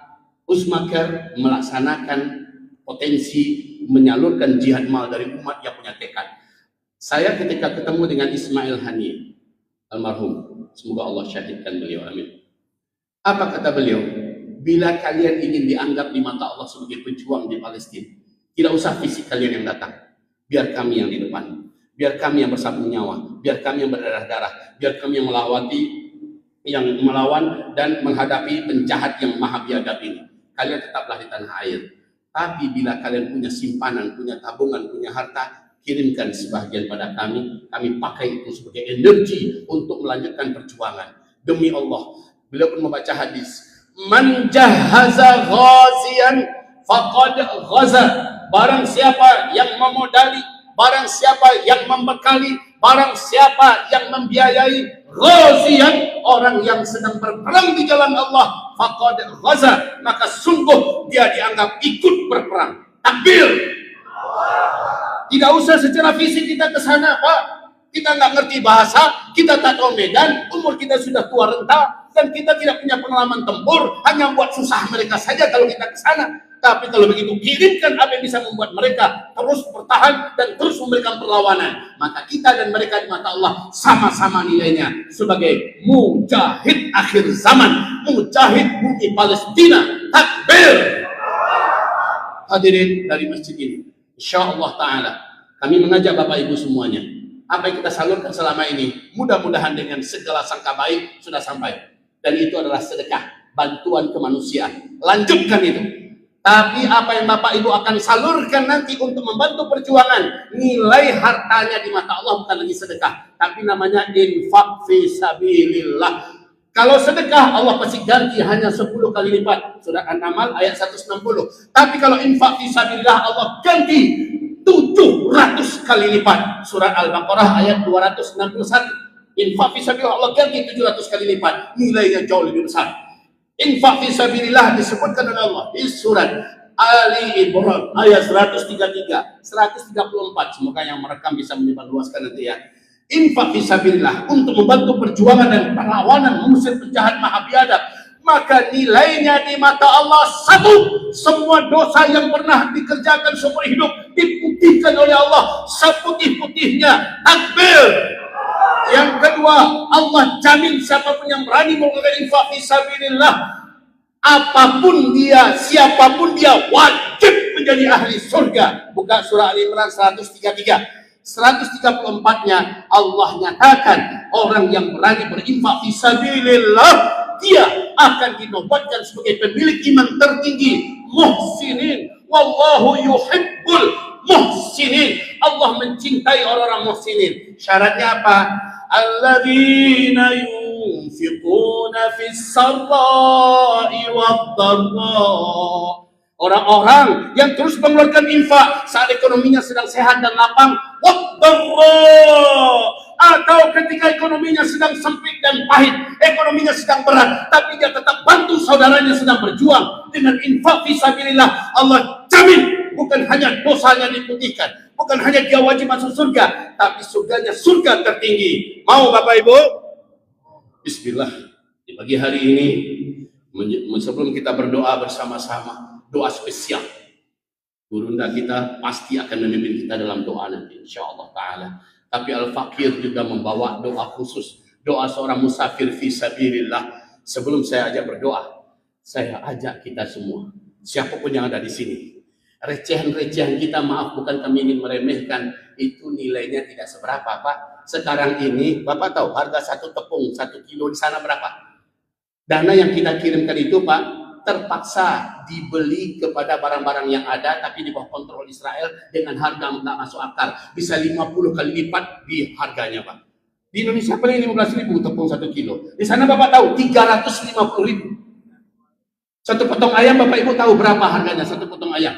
Uzmaker melaksanakan potensi menyalurkan jihad mal dari umat yang punya tekad. Saya ketika ketemu dengan Ismail Hani almarhum, semoga Allah syahidkan beliau, amin. Apa kata beliau? Bila kalian ingin dianggap di mata Allah sebagai pejuang di Palestina, tidak usah fisik kalian yang datang. Biar kami yang di depan, biar kami yang bersabung nyawa, biar kami yang berdarah-darah, biar kami yang melawan dan menghadapi penjahat yang maha biadab ini. Kalian tetaplah di tanah air. Tapi bila kalian punya simpanan, punya tabungan, punya harta, kirimkan sebagian pada kami. Kami pakai itu sebagai energi untuk melanjutkan perjuangan. Demi Allah, beliau pun membaca hadis, man jahaza ghazian faqad ghaza. Barang siapa yang memodali, barang siapa yang membekali, barang siapa yang membiayai, ghazian, orang yang sedang berperang di jalan Allah, faqad ghaza, maka sungguh dia dianggap ikut berperang. Takbir. Tidak usah secara fisik kita ke sana, Pak. Kita nggak ngerti bahasa, kita tak tahu medan, umur kita sudah tua renta, dan kita tidak punya pengalaman tempur, hanya buat susah mereka saja kalau kita ke sana. Tapi kalau begitu, kirimkan apa yang bisa membuat mereka terus bertahan dan terus memberikan perlawanan. Maka kita dan mereka di mata Allah sama-sama nilainya sebagai mujahid akhir zaman, mujahid bumi Palestina. Takbir. Hadirin dari masjid ini, insyaallah ta'ala kami mengajak Bapak Ibu semuanya, apa yang kita salurkan selama ini mudah-mudahan dengan segala sangka baik sudah sampai, dan itu adalah sedekah, bantuan kemanusiaan. Lanjutkan itu. Tapi apa yang Bapak Ibu akan salurkan nanti untuk membantu perjuangan, nilai hartanya di mata Allah bukan lagi sedekah, tapi namanya infak fi sabilillah. Kalau sedekah Allah pasti ganti hanya 10 kali lipat. Surat An-Naml ayat 160. Tapi kalau infak fi sabilillah Allah ganti 700 kali lipat. Surat Al-Baqarah ayat 261. Infak fi sabilillah Allah ganti 700 kali lipat. Nilainya jauh lebih besar. Infak fi sabilillah disebutkan oleh Allah di surat Ali Imran ayat 134. Semoga yang merekam bisa menyebarluaskan nanti ya. Infak fisabilillah untuk membantu perjuangan dan perlawanan mengusir penjahat maha biadab, maka nilainya di mata Allah satu, semua dosa yang pernah dikerjakan seumur hidup diputihkan oleh Allah seputih-putihnya. Takbir. Yang kedua, Allah jamin siapapun yang berani melakukan infak fisabilillah, apapun dia, siapapun dia, wajib menjadi ahli surga. Buka surah Al-Imran 133. 134-nya Allah nyatakan orang yang berani berinfak fisabilillah dia akan dinobatkan sebagai pemilik iman tertinggi, muhsinin. Wallahu yuhibbul muhsinin. Allah mencintai orang-orang muhsinin. Syaratnya apa? Alladzina yunfiquna fis sarra'i wad-dharra. Orang-orang yang terus mengeluarkan infak saat ekonominya sedang sehat dan lapang, atau ketika ekonominya sedang sempit dan pahit, ekonominya sedang berat, tapi dia tetap bantu saudaranya sedang berjuang dengan infak fisabilillah. Allah jamin bukan hanya dosanya diputihkan, bukan hanya dia wajib masuk surga, tapi surganya surga tertinggi. Mau Bapak Ibu? Bismillah. Di pagi hari ini, sebelum kita berdoa bersama-sama, doa spesial. Gurunda kita pasti akan memimpin kita dalam doa nanti, insyaallah ta'ala. Tapi Al-Fakir juga membawa doa khusus, doa seorang musafir fisabilillah. Sebelum saya ajak berdoa, saya ajak kita semua, siapapun yang ada di sini, recehan-recehan kita, maaf bukan kami ingin meremehkan, itu nilainya tidak seberapa Pak. Sekarang ini Bapak tahu harga satu tepung 1 kilo di sana berapa? Dana yang kita kirimkan itu Pak, terpaksa dibeli kepada barang-barang yang ada tapi di bawah kontrol Israel dengan harga nggak masuk akal, bisa 50 kali lipat di harganya Pak. Di Indonesia paling 15.000 tepung 1 kilo, di sana Bapak tahu 350.000. Satu potong ayam Bapak Ibu tahu berapa harganya satu potong ayam?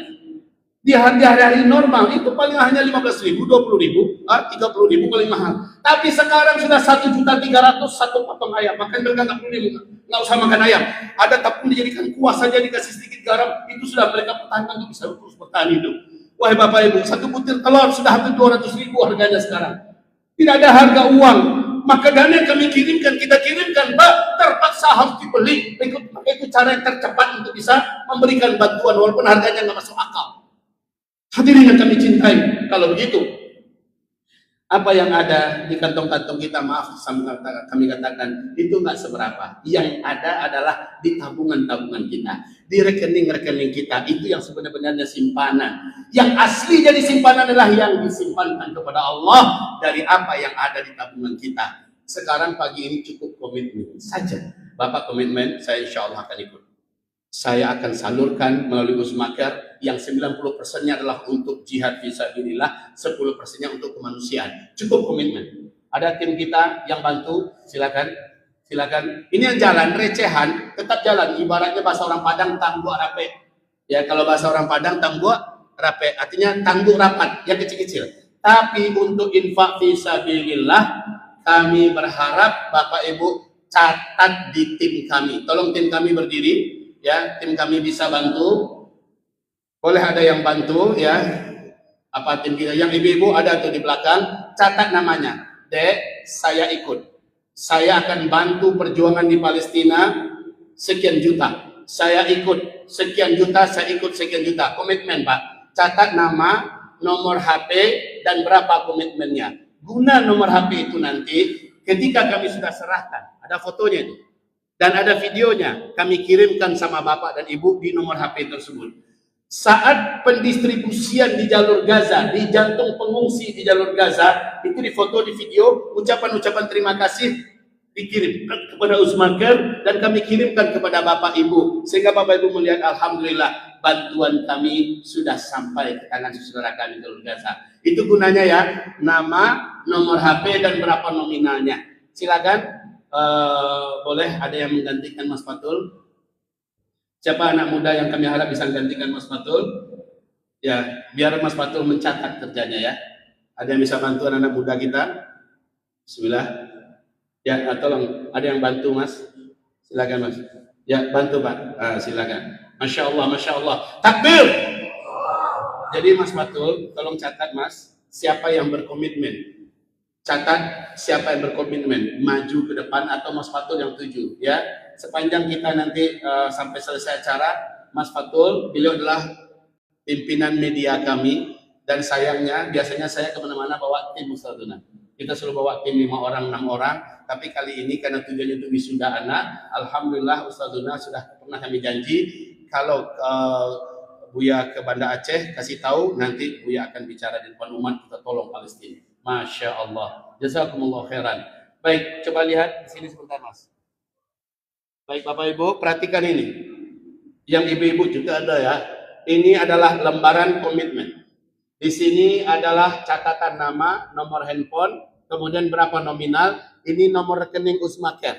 Di hari-hari normal itu paling hanya 15.000, 20.000, 30.000 paling mahal. Tapi sekarang sudah 1.300.000 satu potong ayam. Maka mereka nggak usah makan ayam. Ada tepung dijadikan kuah saja, dikasih sedikit garam, itu sudah mereka pertahankan untuk bisa terus bertahan hidup. Wahai Bapak Ibu, satu butir telur sudah hampir 200.000 harganya sekarang. Tidak ada harga uang. Maka dana yang kami kirimkan, kita kirimkan, Pak, terpaksa harus dibeli. Itu cara yang tercepat untuk bisa memberikan bantuan walaupun harganya nggak masuk akal. Hadirin yang kami cintai, kalau begitu, apa yang ada di kantong-kantong kita, maaf kami katakan, itu nggak seberapa. Yang ada adalah di tabungan-tabungan kita, di rekening-rekening kita, itu yang sebenarnya simpanan. Yang asli jadi simpanan adalah yang disimpankan kepada Allah dari apa yang ada di tabungan kita. Sekarang pagi ini cukup komitmen saja. Bapak komitmen, saya insya Allah akan ikut. Saya akan salurkan melalui Uzmakar yang 90%-nya adalah untuk jihad fisabilillah, 10%-nya untuk kemanusiaan. Cukup komitmen. Ada tim kita yang bantu, silakan. Ini yang jalan recehan, tetap jalan. Ibaratnya bahasa orang Padang tangguk rape. Ya, kalau bahasa orang Padang tangguk rape, artinya tangguk rapat, yang kecil-kecil. Tapi untuk infak fisabilillah, kami berharap Bapak Ibu catat di tim kami. Tolong tim kami berdiri. Ya, tim kami bisa bantu. Boleh ada yang bantu ya. Apa tim kita? Yang ibu-ibu ada tuh di belakang, catat namanya. Dek, saya ikut. Saya akan bantu perjuangan di Palestina sekian juta. Saya ikut sekian juta, saya ikut sekian juta. Komitmen, Pak. Catat nama, nomor HP dan berapa komitmennya. Guna nomor HP itu nanti ketika kami sudah serahkan, ada fotonya itu. Dan ada videonya, kami kirimkan sama Bapak dan Ibu di nomor HP tersebut. Saat pendistribusian di jalur Gaza, di jantung pengungsi di jalur Gaza, itu difoto di video, ucapan-ucapan terima kasih dikirim kepada Uzmakar dan kami kirimkan kepada Bapak Ibu. Sehingga Bapak Ibu melihat, Alhamdulillah, bantuan kami sudah sampai ke tangan saudara kami di jalur Gaza. Itu gunanya ya, nama, nomor HP, dan berapa nominalnya. Silakan. Boleh ada yang menggantikan Mas Fatul? Siapa anak muda yang kami harap bisa menggantikan Mas Fatul? Ya, biar Mas Fatul mencatat kerjanya ya. Ada yang bisa bantu anak muda kita? Bismillah. Ya, tolong ada yang bantu Mas? Silakan Mas. Ya, bantu Pak. Silakan. Masya Allah, Masya Allah. Takbir. Jadi Mas Fatul, tolong catat Mas, siapa yang berkomitmen. Catat siapa yang berkomitmen maju ke depan, atau Mas Fatul yang tuju ya. Sepanjang kita nanti sampai selesai acara, Mas Fatul, beliau adalah pimpinan media kami, dan sayangnya biasanya saya kemana-mana bawa tim Ustadzuna. Kita selalu bawa tim 5 orang, 6 orang, tapi kali ini karena tujuannya untuk wisuda anak, alhamdulillah Ustadzuna sudah pernah kami janji kalau Buya ke Banda Aceh kasih tahu, nanti Buya akan bicara di depan umat, kita tolong Palestina. Masya Allah, jazakumullah khairan. Baik, coba lihat di sini sebentar Mas. Baik Bapak Ibu, perhatikan ini. Yang ibu-ibu juga ada ya. Ini adalah lembaran komitmen. Di sini adalah catatan nama, nomor handphone, kemudian berapa nominal. Ini nomor rekening Usmaker.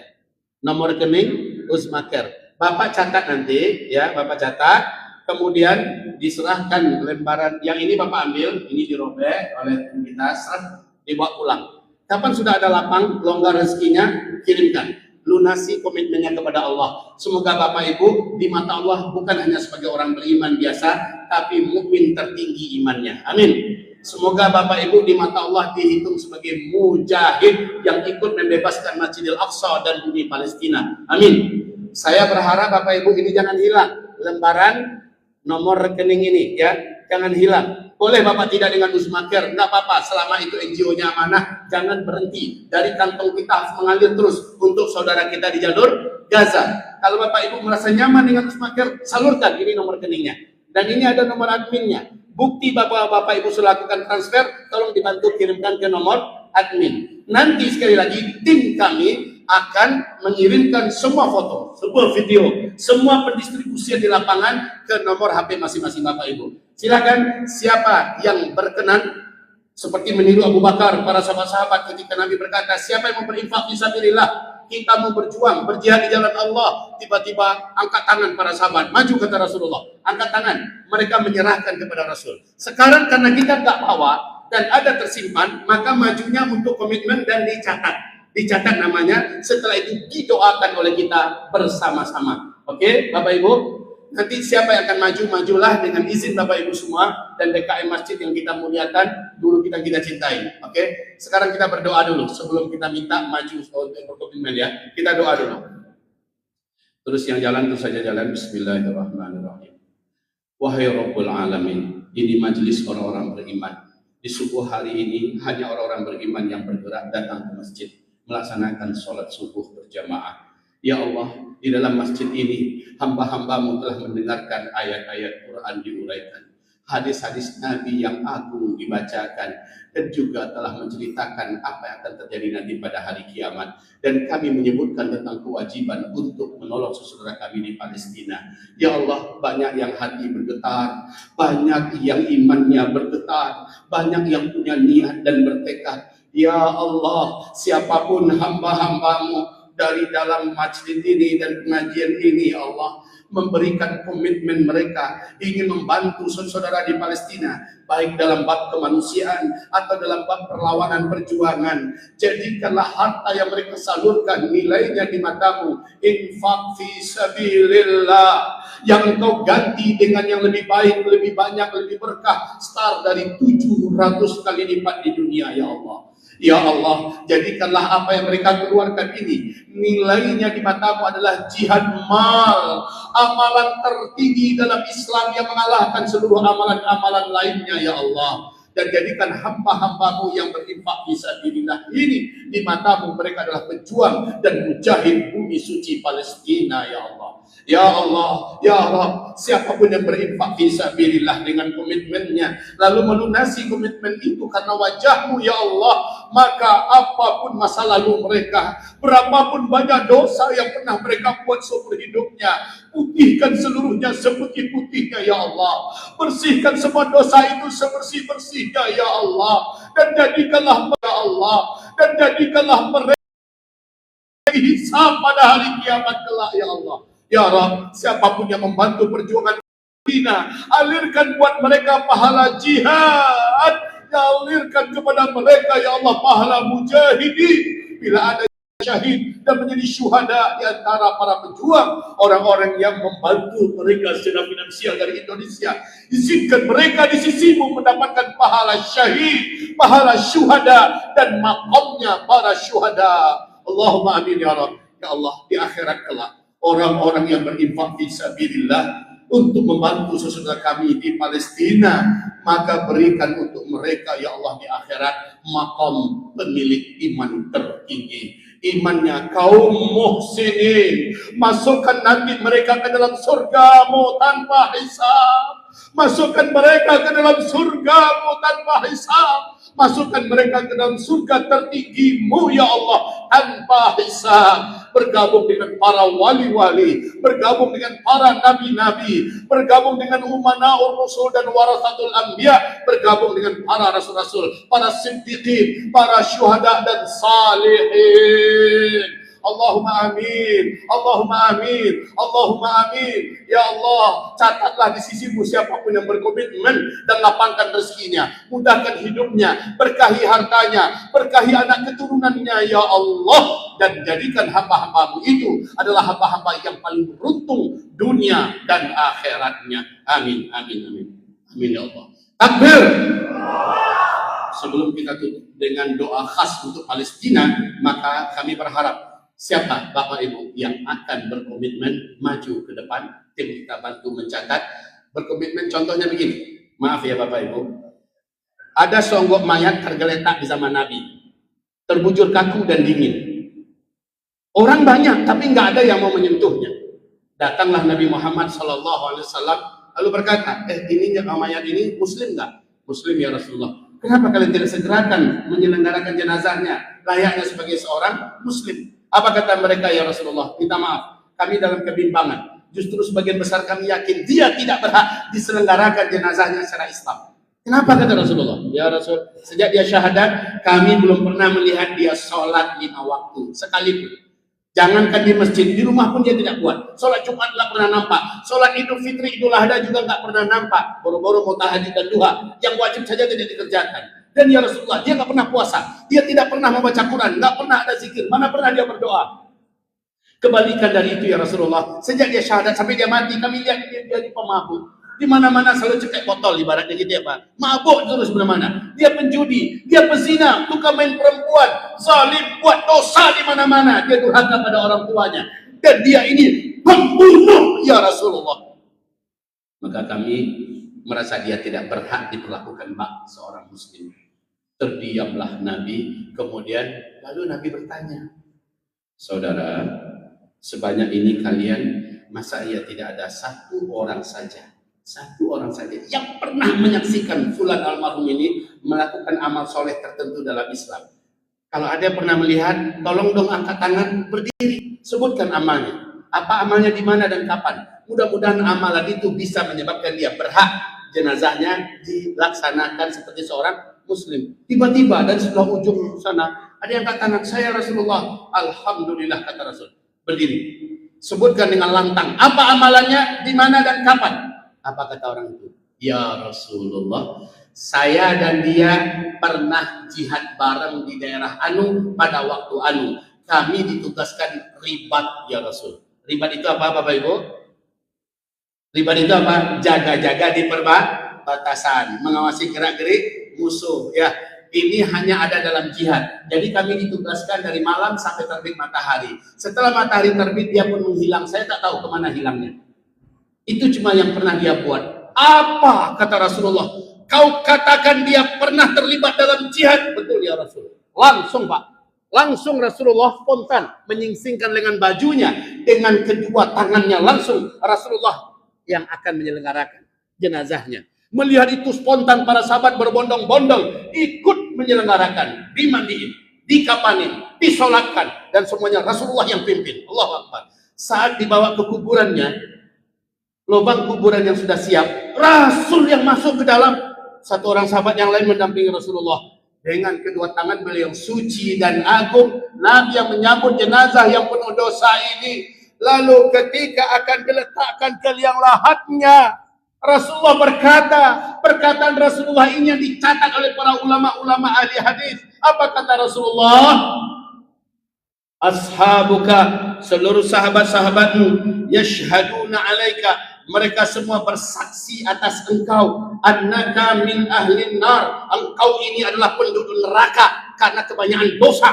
Nomor rekening Usmaker. Bapak catat nanti, ya, Bapak catat. Kemudian diserahkan lembaran yang ini Bapak ambil, ini dirobek oleh tim kita, dibawa pulang. Kapan sudah ada lapang, longgar rezekinya, kirimkan. Lunasi komitmennya kepada Allah. Semoga Bapak Ibu di mata Allah bukan hanya sebagai orang beriman biasa, tapi mukmin tertinggi imannya. Amin. Semoga Bapak Ibu di mata Allah dihitung sebagai mujahid yang ikut membebaskan Masjidil Aqsa dan bumi Palestina. Amin. Saya berharap Bapak Ibu ini jangan hilang lembaran nomor rekening ini, ya, jangan hilang. Boleh Bapak tidak dengan Usmaker, enggak apa-apa, selama itu NGO-nya amanah, jangan berhenti. Dari kantong kita harus mengalir terus untuk saudara kita di jalur Gaza. Kalau Bapak Ibu merasa nyaman dengan Usmaker, salurkan, ini nomor rekeningnya. Dan ini ada nomor adminnya. Bukti Bapak Ibu sudah lakukan transfer, tolong dibantu kirimkan ke nomor admin. Nanti sekali lagi tim kami akan mengirimkan semua foto, semua video, semua pendistribusian di lapangan ke nomor HP masing-masing Bapak Ibu. Silakan siapa yang berkenan, seperti meniru Abu Bakar, para sahabat-sahabat ketika Nabi berkata, siapa yang mau berinfak fisabilillah, kita mau berjuang, berjihad di jalan Allah, tiba-tiba angkat tangan para sahabat, maju kata Rasulullah, angkat tangan, mereka menyerahkan kepada Rasul. Sekarang karena kita nggak bawa dan ada tersimpan, maka majunya untuk komitmen dan dicatat namanya, setelah itu didoakan oleh kita bersama-sama. Oke, Bapak Ibu, nanti siapa yang akan maju, majulah dengan izin Bapak Ibu semua dan DKM Masjid yang kita muliakan, dulu kita cintai. Oke, sekarang kita berdoa dulu sebelum kita minta maju untuk berkomitmen ya. Kita doa dulu. Terus yang jalan terus saja jalan. Bismillahirrahmanirrahim. Wahai Rabbul Alamin, ini majelis orang-orang beriman. Di subuh hari ini hanya orang-orang beriman yang bergerak datang ke masjid melaksanakan sholat subuh berjamaah. Ya Allah, di dalam masjid ini hamba-hambamu telah mendengarkan ayat-ayat Quran diuraikan, hadis-hadis Nabi yang agung dibacakan, dan juga telah menceritakan apa yang akan terjadi nanti pada hari kiamat. Dan kami menyebutkan tentang kewajiban untuk menolong saudara kami di Palestina. Ya Allah, banyak yang hati bergetar, banyak yang imannya bergetar, banyak yang punya niat dan bertekad. Ya Allah, siapapun hamba-hambamu dari dalam majlis ini dan pengajian ini, ya Allah, memberikan komitmen mereka ingin membantu saudara di Palestina, baik dalam bab kemanusiaan atau dalam bab perlawanan perjuangan. Jadikanlah harta yang mereka salurkan nilainya di matamu infak fi sabilillah, yang engkau ganti dengan yang lebih baik, lebih banyak, lebih berkah, start dari 700 kali lipat di dunia. Ya Allah, ya Allah, jadikanlah apa yang mereka keluarkan ini nilainya di matamu adalah jihad mal, amalan tertinggi dalam Islam yang mengalahkan seluruh amalan-amalan lainnya. Ya Allah, dan jadikan hamba-hambamu yang berinfak fisabilillah ini di matamu mereka adalah pejuang dan mujahid bumi suci Palestina. Ya Allah, ya Allah, ya Rabb, siapapun yang berinfak fisabilillah dengan komitmennya lalu melunasi komitmen itu karena wajahmu, ya Allah, maka apapun masa lalu mereka, berapapun banyak dosa yang pernah mereka buat seumur hidupnya, putihkan seluruhnya seputih-putihnya. Ya Allah, bersihkan semua dosa itu sebersih-bersihnya. Ya Allah, dan jadikanlah, ya Allah, dan jadikanlah mereka hisab pada hari kiamat kelak. Ya Allah, ya Rabb, siapapun yang membantu perjuangan Palestina, alirkan buat mereka pahala jihad, alirkan kepada mereka, ya Allah, pahala mujahidin. Bila ada syahid dan menjadi syuhada di antara para pejuang, orang-orang yang membantu mereka secara finansial dari Indonesia. Izinkan mereka di sisimu mendapatkan pahala syahid, pahala syuhada, dan makamnya para syuhada. Allahumma amin ya Rabb. Ya Allah, di akhirat kelak orang-orang yang berinfak fisabilillah untuk membantu saudara kami di Palestina, maka berikan untuk mereka ya Allah di akhirat makam pemilik iman tertinggi, imannya kaum muhsinin. Masukkan nanti mereka ke dalam surgamu tanpa hisab, masukkan mereka ke dalam surgamu tanpa hisab, masukkan mereka ke dalam surga tertinggimu ya Allah tanpa hisab. Bergabung dengan para wali-wali, bergabung dengan para nabi-nabi, bergabung dengan umanaur rasul dan warasatul anbiya, bergabung dengan para rasul-rasul, para siddiqin, para syuhada dan salihin. Allahumma amin, Allahumma amin, Allahumma amin. Ya Allah, catatlah di sisimu siapapun yang berkomitmen dan lapangkan rezekinya, mudahkan hidupnya, berkahi hartanya, berkahi anak keturunannya ya Allah, dan jadikan hamba-hambamu itu adalah hamba-hamba yang paling beruntung dunia dan akhiratnya. Amin, amin, amin. Amin ya Allah. Takbir. Sebelum kita tutup dengan doa khas untuk Palestina, maka kami berharap siapa Bapak Ibu yang akan berkomitmen maju ke depan, tim kita bantu mencatat. Berkomitmen contohnya begini, maaf ya Bapak Ibu, ada songgok mayat tergeletak di zaman Nabi, terbujur kaku dan dingin. Orang banyak tapi nggak ada yang mau menyentuhnya. Datanglah Nabi Muhammad SAW lalu berkata, ini mayat ini Muslim nggak? Muslim ya Rasulullah. Kenapa kalian tidak segerakan menyelenggarakan jenazahnya layaknya sebagai seorang Muslim? Apa kata mereka ya Rasulullah? Minta maaf, kami dalam kebimbangan. Justru sebagian besar kami yakin dia tidak berhak diselenggarakan jenazahnya secara Islam. Kenapa kata Rasulullah? Ya Rasul, sejak dia syahadat, kami belum pernah melihat dia sholat 5 waktu sekalipun. Jangankan di masjid, di rumah pun dia tidak buat. Sholat Jumat nggak pernah nampak. Sholat Idul Fitri, Idul Adha juga nggak pernah nampak. Boro-boro mau tahajud dan duha, yang wajib saja tidak dikerjakan. Dan ya Rasulullah, dia nggak pernah puasa, dia tidak pernah membaca Quran, nggak pernah ada zikir, mana pernah dia berdoa. Kebalikan dari itu ya Rasulullah, sejak dia syahadat sampai dia mati, kami lihat dia jadi pemabuk. Di mana-mana selalu cekek botol, ibaratnya gitu ya Pak. Mabuk terus mana-mana. Dia penjudi, dia pezina, tukang main perempuan, zalim, buat dosa di mana-mana. Dia durhaka pada orang tuanya. Dan dia ini pembunuh ya Rasulullah. Maka kami merasa dia tidak berhak diperlakukan bak seorang muslim. Terdiamlah Nabi, kemudian lalu Nabi bertanya, saudara, sebanyak ini kalian, masa ia tidak ada satu orang saja yang pernah menyaksikan fulan almarhum ini melakukan amal soleh tertentu dalam Islam? Kalau ada yang pernah melihat, tolong dong angkat tangan, berdiri, sebutkan amalnya. Apa amalnya, di mana dan kapan? Mudah-mudahan amalan itu bisa menyebabkan dia berhak jenazahnya dilaksanakan seperti seorang muslim. Tiba-tiba dari sebelah ujung sana ada yang kata, saya Rasulullah. Alhamdulillah kata Rasul. Berdiri. Sebutkan dengan lantang. Apa amalannya, di mana dan kapan? Apa kata orang itu? Ya Rasulullah, saya dan dia pernah jihad bareng di daerah Anu pada waktu Anu. Kami ditugaskan ribat ya Rasul. Ribat itu apa Bapak Ibu? Ribat itu apa? Jaga-jaga di perbatasan, mengawasi gerak-gerik musuh. Ya, ini hanya ada dalam jihad. Jadi kami ditugaskan dari malam sampai terbit matahari. Setelah matahari terbit dia pun menghilang. Saya tak tahu kemana hilangnya. Itu cuma yang pernah dia buat. Apa kata Rasulullah? Kau katakan dia pernah terlibat dalam jihad? Betul ya Rasul. Langsung Pak. Langsung Rasulullah spontan menyingsingkan lengan bajunya dengan kedua tangannya, langsung Rasulullah yang akan menyelenggarakan jenazahnya. Melihat itu spontan para sahabat berbondong-bondong ikut menyelenggarakan, dimandiin, dikapanin, disolatkan, dan semuanya Rasulullah yang pimpin. Allahu Akbar. Saat dibawa ke kuburannya, lubang kuburan yang sudah siap, Rasul yang masuk ke dalam. Satu orang sahabat yang lain mendampingi Rasulullah. Dengan kedua tangan beliau suci dan agung, Nabi yang menyambut jenazah yang penuh dosa ini. Lalu ketika akan diletakkan ke liang lahatnya, Rasulullah berkata, perkataan Rasulullah ini yang dicatat oleh para ulama-ulama ahli hadis. Apa kata Rasulullah? ashabuka, seluruh sahabat-sahabatmu, yashhaduna alaika, mereka semua bersaksi atas engkau, annaka min ahlin nar, engkau ini adalah penduduk neraka karena kebanyakan dosa.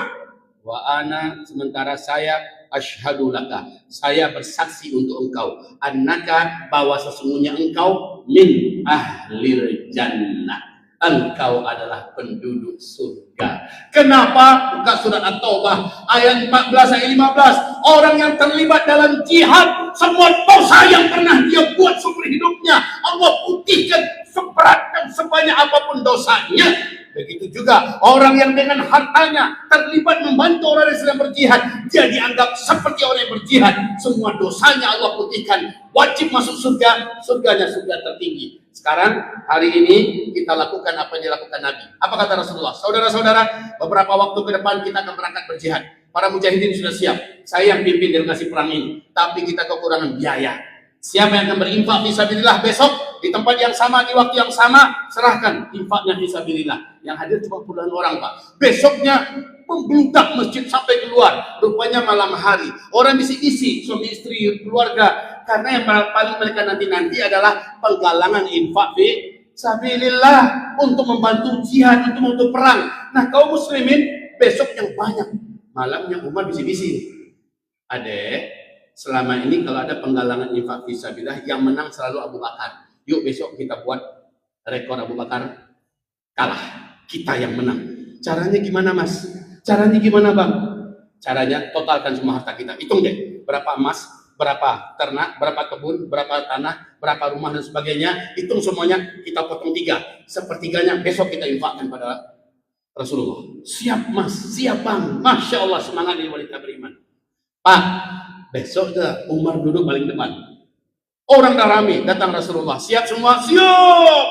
Wa ana, sementara saya, asyhadu laka, saya bersaksi untuk engkau, annaka, bahwa sesungguhnya engkau min ahlil jannah, engkau adalah penduduk surga. Kenapa? Buka surat At-Taubah ayat 14 ayat 15. Orang yang terlibat dalam jihad, semua dosa yang pernah dia buat seumur hidupnya, Allah putihkan seberat dan sebanyak apapun dosanya. Begitu juga orang yang dengan hartanya terlibat membantu orang yang sedang berjihad, dia dianggap seperti orang yang berjihad. Semua dosanya Allah putihkan, wajib masuk surga, surganya surga tertinggi. Sekarang hari ini kita lakukan apa yang dilakukan Nabi. Apa kata Rasulullah? Saudara-saudara, beberapa waktu ke depan kita akan berangkat berjihad. Para mujahidin sudah siap. Saya yang pimpin delegasi perang ini, tapi kita kekurangan biaya. Siapa yang akan berinfak fisabilillah besok di tempat yang sama, di waktu yang sama, serahkan infaknya fisabilillah. Yang hadir cuma puluhan orang, Pak. Besoknya membludak masjid sampai keluar. Rupanya malam hari orang isi-isi, suami istri, keluarga. Karena yang paling mereka nanti adalah penggalangan infak fisabilillah untuk membantu jihad, untuk perang. Nah, kaum muslimin besok yang banyak, malamnya umat bisi-bisi. Adek, selama ini kalau ada penggalangan infak fisabilillah yang menang selalu Abu Bakar. Yuk besok kita buat rekor Abu Bakar kalah, kita yang menang. Caranya gimana, Mas? Caranya gimana, Bang? Caranya totalkan semua harta kita. Hitung deh, berapa emas, berapa ternak, berapa kebun, berapa tanah, berapa rumah dan sebagainya. Hitung semuanya, kita potong 3. Sepertiganya besok kita infakkan pada Rasulullah. Siap, Mas? Siap, Bang? Masya Allah, semangat ini wanita beriman. Pak, besok sudah Umar duduk paling depan. Orang dah rame, datang Rasulullah. Siap semua? Siap!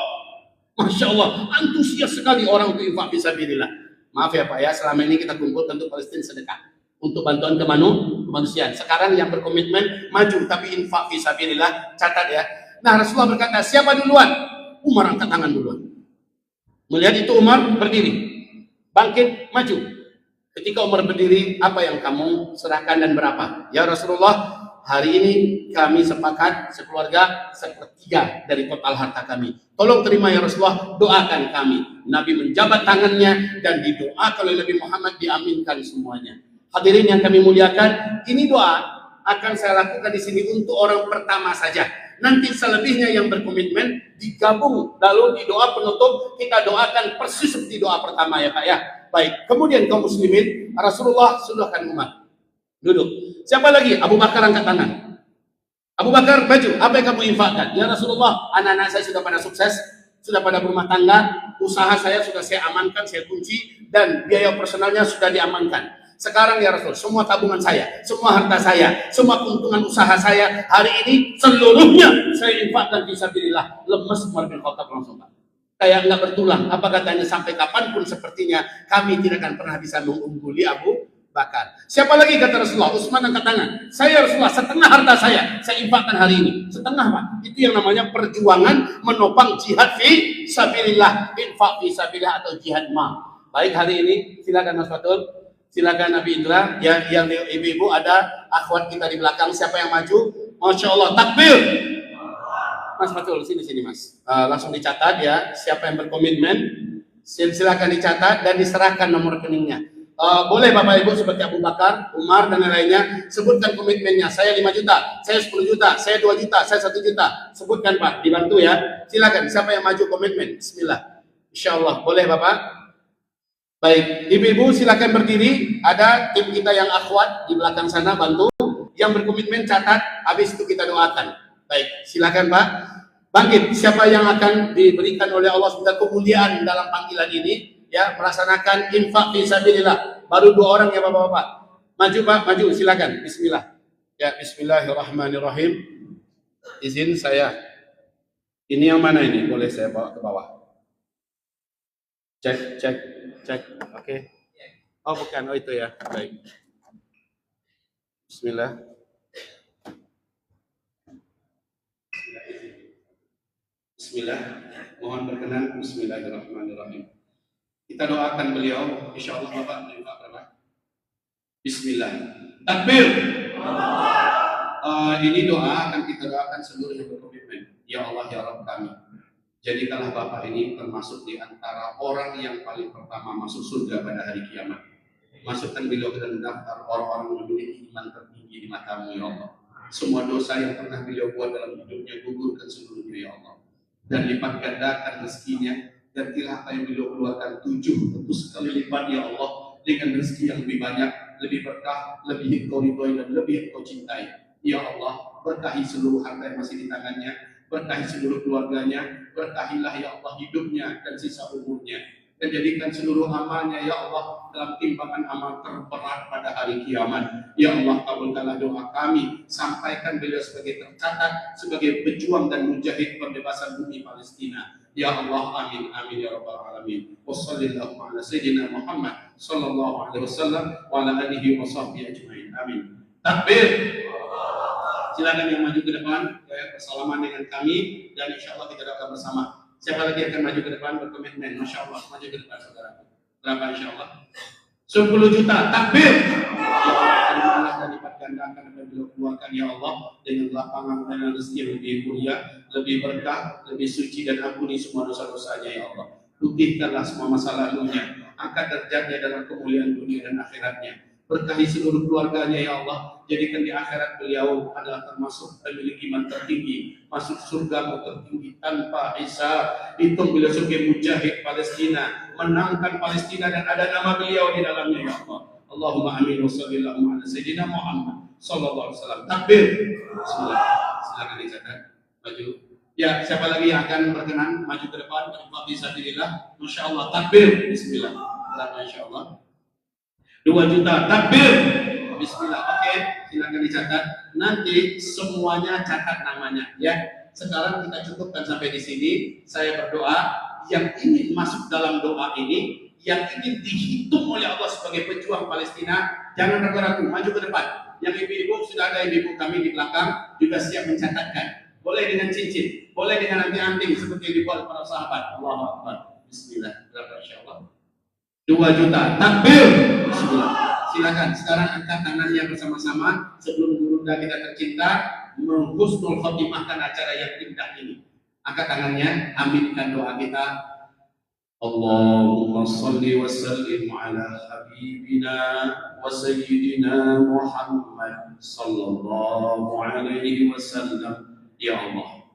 Masya Allah, antusias sekali orang untuk infak fisabilillah. Maaf ya Pak ya, selama ini kita kumpulkan untuk Palestina sedekah, untuk bantuan kemanusiaan. Sekarang yang berkomitmen maju, tapi infak fisabilillah, catat ya. Nah, Rasulullah berkata, siapa duluan? Umar angkat tangan duluan. Melihat itu Umar berdiri, bangkit, maju. Ketika Umar berdiri, apa yang kamu serahkan dan berapa? Ya Rasulullah, hari ini kami sepakat sekeluarga 1/3 dari total harta kami. Tolong terima ya Rasulullah, doakan kami. Nabi menjabat tangannya dan didoakan oleh Nabi Muhammad, diaminkan semuanya. Hadirin yang kami muliakan, ini doa akan saya lakukan di sini untuk orang pertama saja. Nanti selebihnya yang berkomitmen digabung, lalu di doa penutup kita doakan persis seperti doa pertama ya Pak ya. Baik, kemudian kaum muslimin, Rasulullah sudahkan Umar duduk. Siapa lagi? Abu Bakar angkat tangan. Abu Bakar maju, apa yang kamu infakkan? Ya Rasulullah, anak-anak saya sudah pada sukses, sudah pada berumah tangga, usaha saya sudah saya amankan, saya kunci, dan biaya personalnya sudah diamankan. Sekarang ya Rasul, semua tabungan saya, semua harta saya, semua keuntungan usaha saya, hari ini seluruhnya saya infakkan fisabilillah. Lemes Umar bin Khattab langsung, Pak. Kayak nggak bertulang. Apa katanya, sampai kapanpun sepertinya kami tidak akan pernah bisa mengungguli Abu Bakar. Siapa lagi kata Rasulullah? Utsman angkat tangan. Saya Rasulullah, setengah harta saya infakkan hari ini. Setengah Pak. Itu yang namanya perjuangan menopang jihad fi sabilillah, infak fi sabilillah atau jihad ma. Baik, hari ini silakan Mas Fatul, silakan Nabi Indra, yang ibu-ibu ada akhwat kita di belakang. Siapa yang maju? Masya Allah, takbir. Mas Fatul, sini Mas. Langsung dicatat ya, siapa yang berkomitmen silakan dicatat dan diserahkan nomor rekeningnya. Boleh Bapak Ibu seperti Abu Bakar, Umar dan lainnya, sebutkan komitmennya. Saya 5 juta, saya 10 juta, saya 2 juta, saya 1 juta. Sebutkan Pak, dibantu ya. Silakan, siapa yang maju komitmen? Bismillah. Insyaallah, boleh Bapak? Baik, ibu-ibu silakan berdiri. Ada tim kita yang akhwat di belakang sana bantu. Yang berkomitmen catat, habis itu kita doakan. Baik, silakan Pak. Bangkit, siapa yang akan diberikan oleh Allah SWT kemuliaan dalam panggilan ini? Ya, melaksanakan infak fisabilillah. Baru 2 orang ya Bapak-bapak. Maju Pak, maju silakan. Bismillah. Ya, bismillahirrahmanirrahim. Izin saya. Ini yang mana ini? Boleh saya bawa ke bawah. Cek. Oke. Oh, bukan. Oh, itu ya. Baik. Bismillah. Bismillah. Mohon berkenan. Bismillahirrahmanirrahim. Kita doakan beliau, insya Allah Bapak berinfak berapa? Bismillah. Takbir. Ini doa akan kita doakan seluruh yang berkomitmen. Ya Allah ya Rabb kami, jadikanlah Bapak ini termasuk di antara orang yang paling pertama masuk surga pada hari kiamat. Masukkan beliau ke dalam daftar orang-orang yang memiliki iman tertinggi di matamu ya Allah. Semua dosa yang pernah beliau buat dalam hidupnya gugurkan seluruhnya ya Allah. Dan lipat gandakan rezekinya, dan apa yang beliau keluarkan 7 kali lipat ya Allah, dengan rezeki yang lebih banyak, lebih berkah, lebih engkau ridhoi dan lebih engkau cintai. Ya Allah, berkahi seluruh harta yang masih di tangannya, berkahi seluruh keluarganya, berkahilah ya Allah hidupnya dan sisa umurnya, dan jadikan seluruh amalnya ya Allah dalam timbangan amal terberat pada hari kiamat. Ya Allah, kabulkanlah doa kami, sampaikan beliau sebagai tercatat sebagai pejuang dan mujahid pembebasan bumi Palestina. Ya Allah, amin amin ya rabbal alamin. Wassallallahu ala sayyidina Muhammad sallallahu alaihi wasallam wa ala alihi wa sahbihi ajmain. Amin. Takbir. Silakan yang maju ke depan, bersalaman dengan kami, dan insya Allah kita doakan bersama. Siapa lagi yang akan maju ke depan berkomitmen? Masya Allah, maju ke depan saudara. Berapa insya Allah? 10 juta, takbir. Terimalah dan lipat gandakan dan beliau keluarkan ya Allah dengan lapangan dan rezeki yang lebih mulia, lebih berkah, lebih suci, dan ampuni semua dosa-dosanya ya Allah. Putihkanlah semua masa lalunya, angkat derajatnya dalam kemuliaan dunia dan akhiratnya. Berkahi seluruh keluarganya ya Allah, jadikan di akhirat beliau adalah termasuk memiliki iman tertinggi, masuk surga tertinggi tanpa hisab. Hitung beliau sebagai mujahid Palestina, menangkan Palestina, dan ada nama beliau di dalamnya ya Allah. Allahumma amin wa sallallahu ala sayyidina Muhammad sallallahu alaihi wasallam. Takbir. Bismillah. Silakan dicatat. Maju. Ya, siapa lagi yang akan berkenan maju ke depan? Bisa dilihat. Masya Allah. Takbir. Bismillah. Masya Allah. 2 juta, takbir. Bismillah. Oke, silakan dicatat. Nanti semuanya catat namanya ya. Sekarang kita cukupkan sampai di sini. Saya berdoa, yang ingin masuk dalam doa ini, yang ingin dihitung oleh Allah sebagai pejuang Palestina, jangan ragu-ragu, maju ke depan. Yang ibu-ibu, sudah ada ibu kami di belakang juga siap mencatatkan. Boleh dengan cincin, boleh dengan anting-anting seperti yang dibuat para sahabat. Allahu Akbar. Bismillah. Berapa insyaallah? 2 juta, takbir. Bismillah. Silakan sekarang angkat tangannya bersama-sama sebelum guru kita tercinta menghusnul khotimahkan acara yang indah ini. Angkat tangannya, aminkan doa kita. Allahumma salli wa sallim ala habibina wa sayyidina Muhammad sallallahu alaihi wasallam. Ya Allah,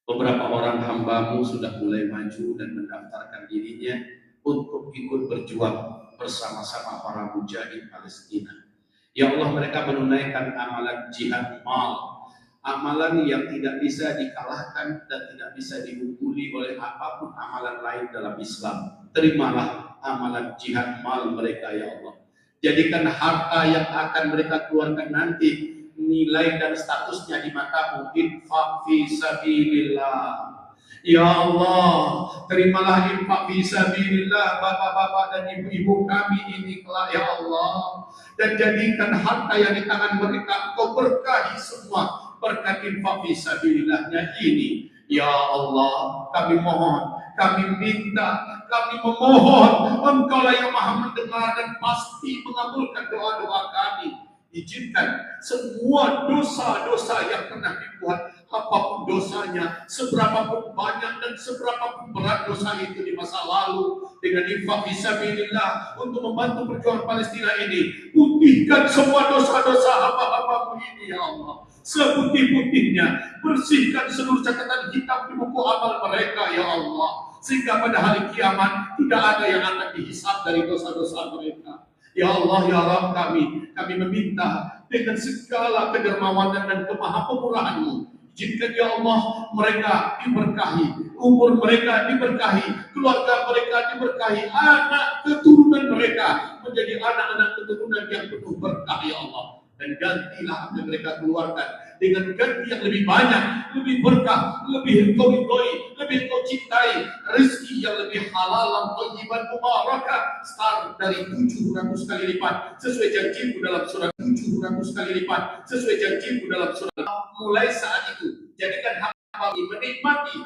beberapa orang hambamu sudah mulai maju dan mendaftarkan dirinya untuk ikut berjuang bersama-sama para mujahid Palestina. Ya Allah, mereka menunaikan amalan jihad mal, amalan yang tidak bisa dikalahkan dan tidak bisa diungguli oleh apapun amalan lain dalam Islam. Terimalah amalan jihad mal mereka ya Allah. Jadikan harta yang akan mereka keluarkan nanti nilai dan statusnya di matamu infak fi sabilillah. Ya Allah, terimalah infak fisabilillah bapak-bapak dan ibu-ibu kami ini kelak ya Allah, dan jadikan harta yang di tangan mereka Kau berkahi semua berkat infak fisabilillahnya ini. Ya Allah, kami mohon, kami minta, kami memohon, Engkaulah yang Maha mendengar dan pasti mengabulkan doa-doa kami. Izinkan semua dosa-dosa yang pernah dibuat, apapun dosanya, seberapapun banyak dan seberapapun berat dosa itu di masa lalu, dengan infak fisabilillah untuk membantu perjuangan Palestina ini, putihkan semua dosa-dosa hamba-hambamu ini ya Allah, seputih-putihnya. Bersihkan seluruh catatan hitam di buku amal mereka ya Allah, sehingga pada hari kiamat tidak ada yang akan dihisab dari dosa-dosa mereka. Ya Allah, ya Rabb kami meminta dengan segala kedermawanan dan kemahamurahan-Mu, izinkan ya Allah mereka diberkahi, umur mereka diberkahi, keluarga mereka diberkahi, anak keturunan mereka menjadi anak-anak keturunan yang penuh berkah ya Allah. Dan gantilah apa yang mereka keluarkan dengan ganti yang lebih banyak, lebih berkah, lebih Engkau ridhoi, lebih Engkau cintai, rezeki yang lebih halal, thayyiban, mubarakah, start dari 700 kali lipat sesuai janjimu dalam surat 700 kali lipat sesuai janjimu dalam surat. Mulai saat itu jadikan hamba menikmati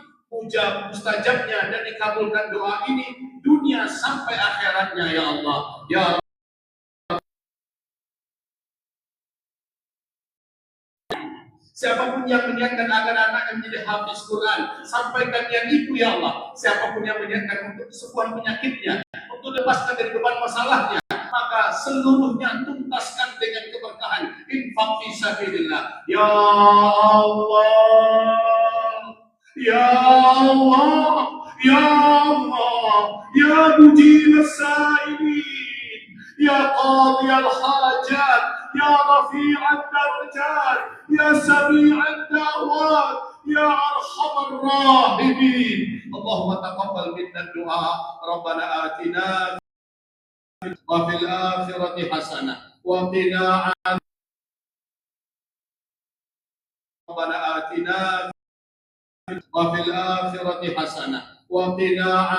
mustajabnya dan dikabulkan doa ini dunia sampai akhiratnya ya Allah. Ya Siapapun yang meniatkan agar anaknya menjadi hafiz Quran, sampaikan niat itu ya Allah. Siapapun yang meniatkan untuk kesembuhan penyakitnya, untuk lepaskan dari beban masalahnya, maka seluruhnya tuntaskan dengan keberkahan infak fi sabilillah. Ya Allah, ya Allah, ya Allah, ya mujib as-sa'ilin, ya qadi al-hajat, ya rafi' ad-darajat, ya sami' ad-da'wat, ya arhamar rahimin. Allahumma taqabbal minna du'a. Rabbana atina wa fil akhirati hasanah wa qina Rabbana atina wa fil akhirati hasanah wa qina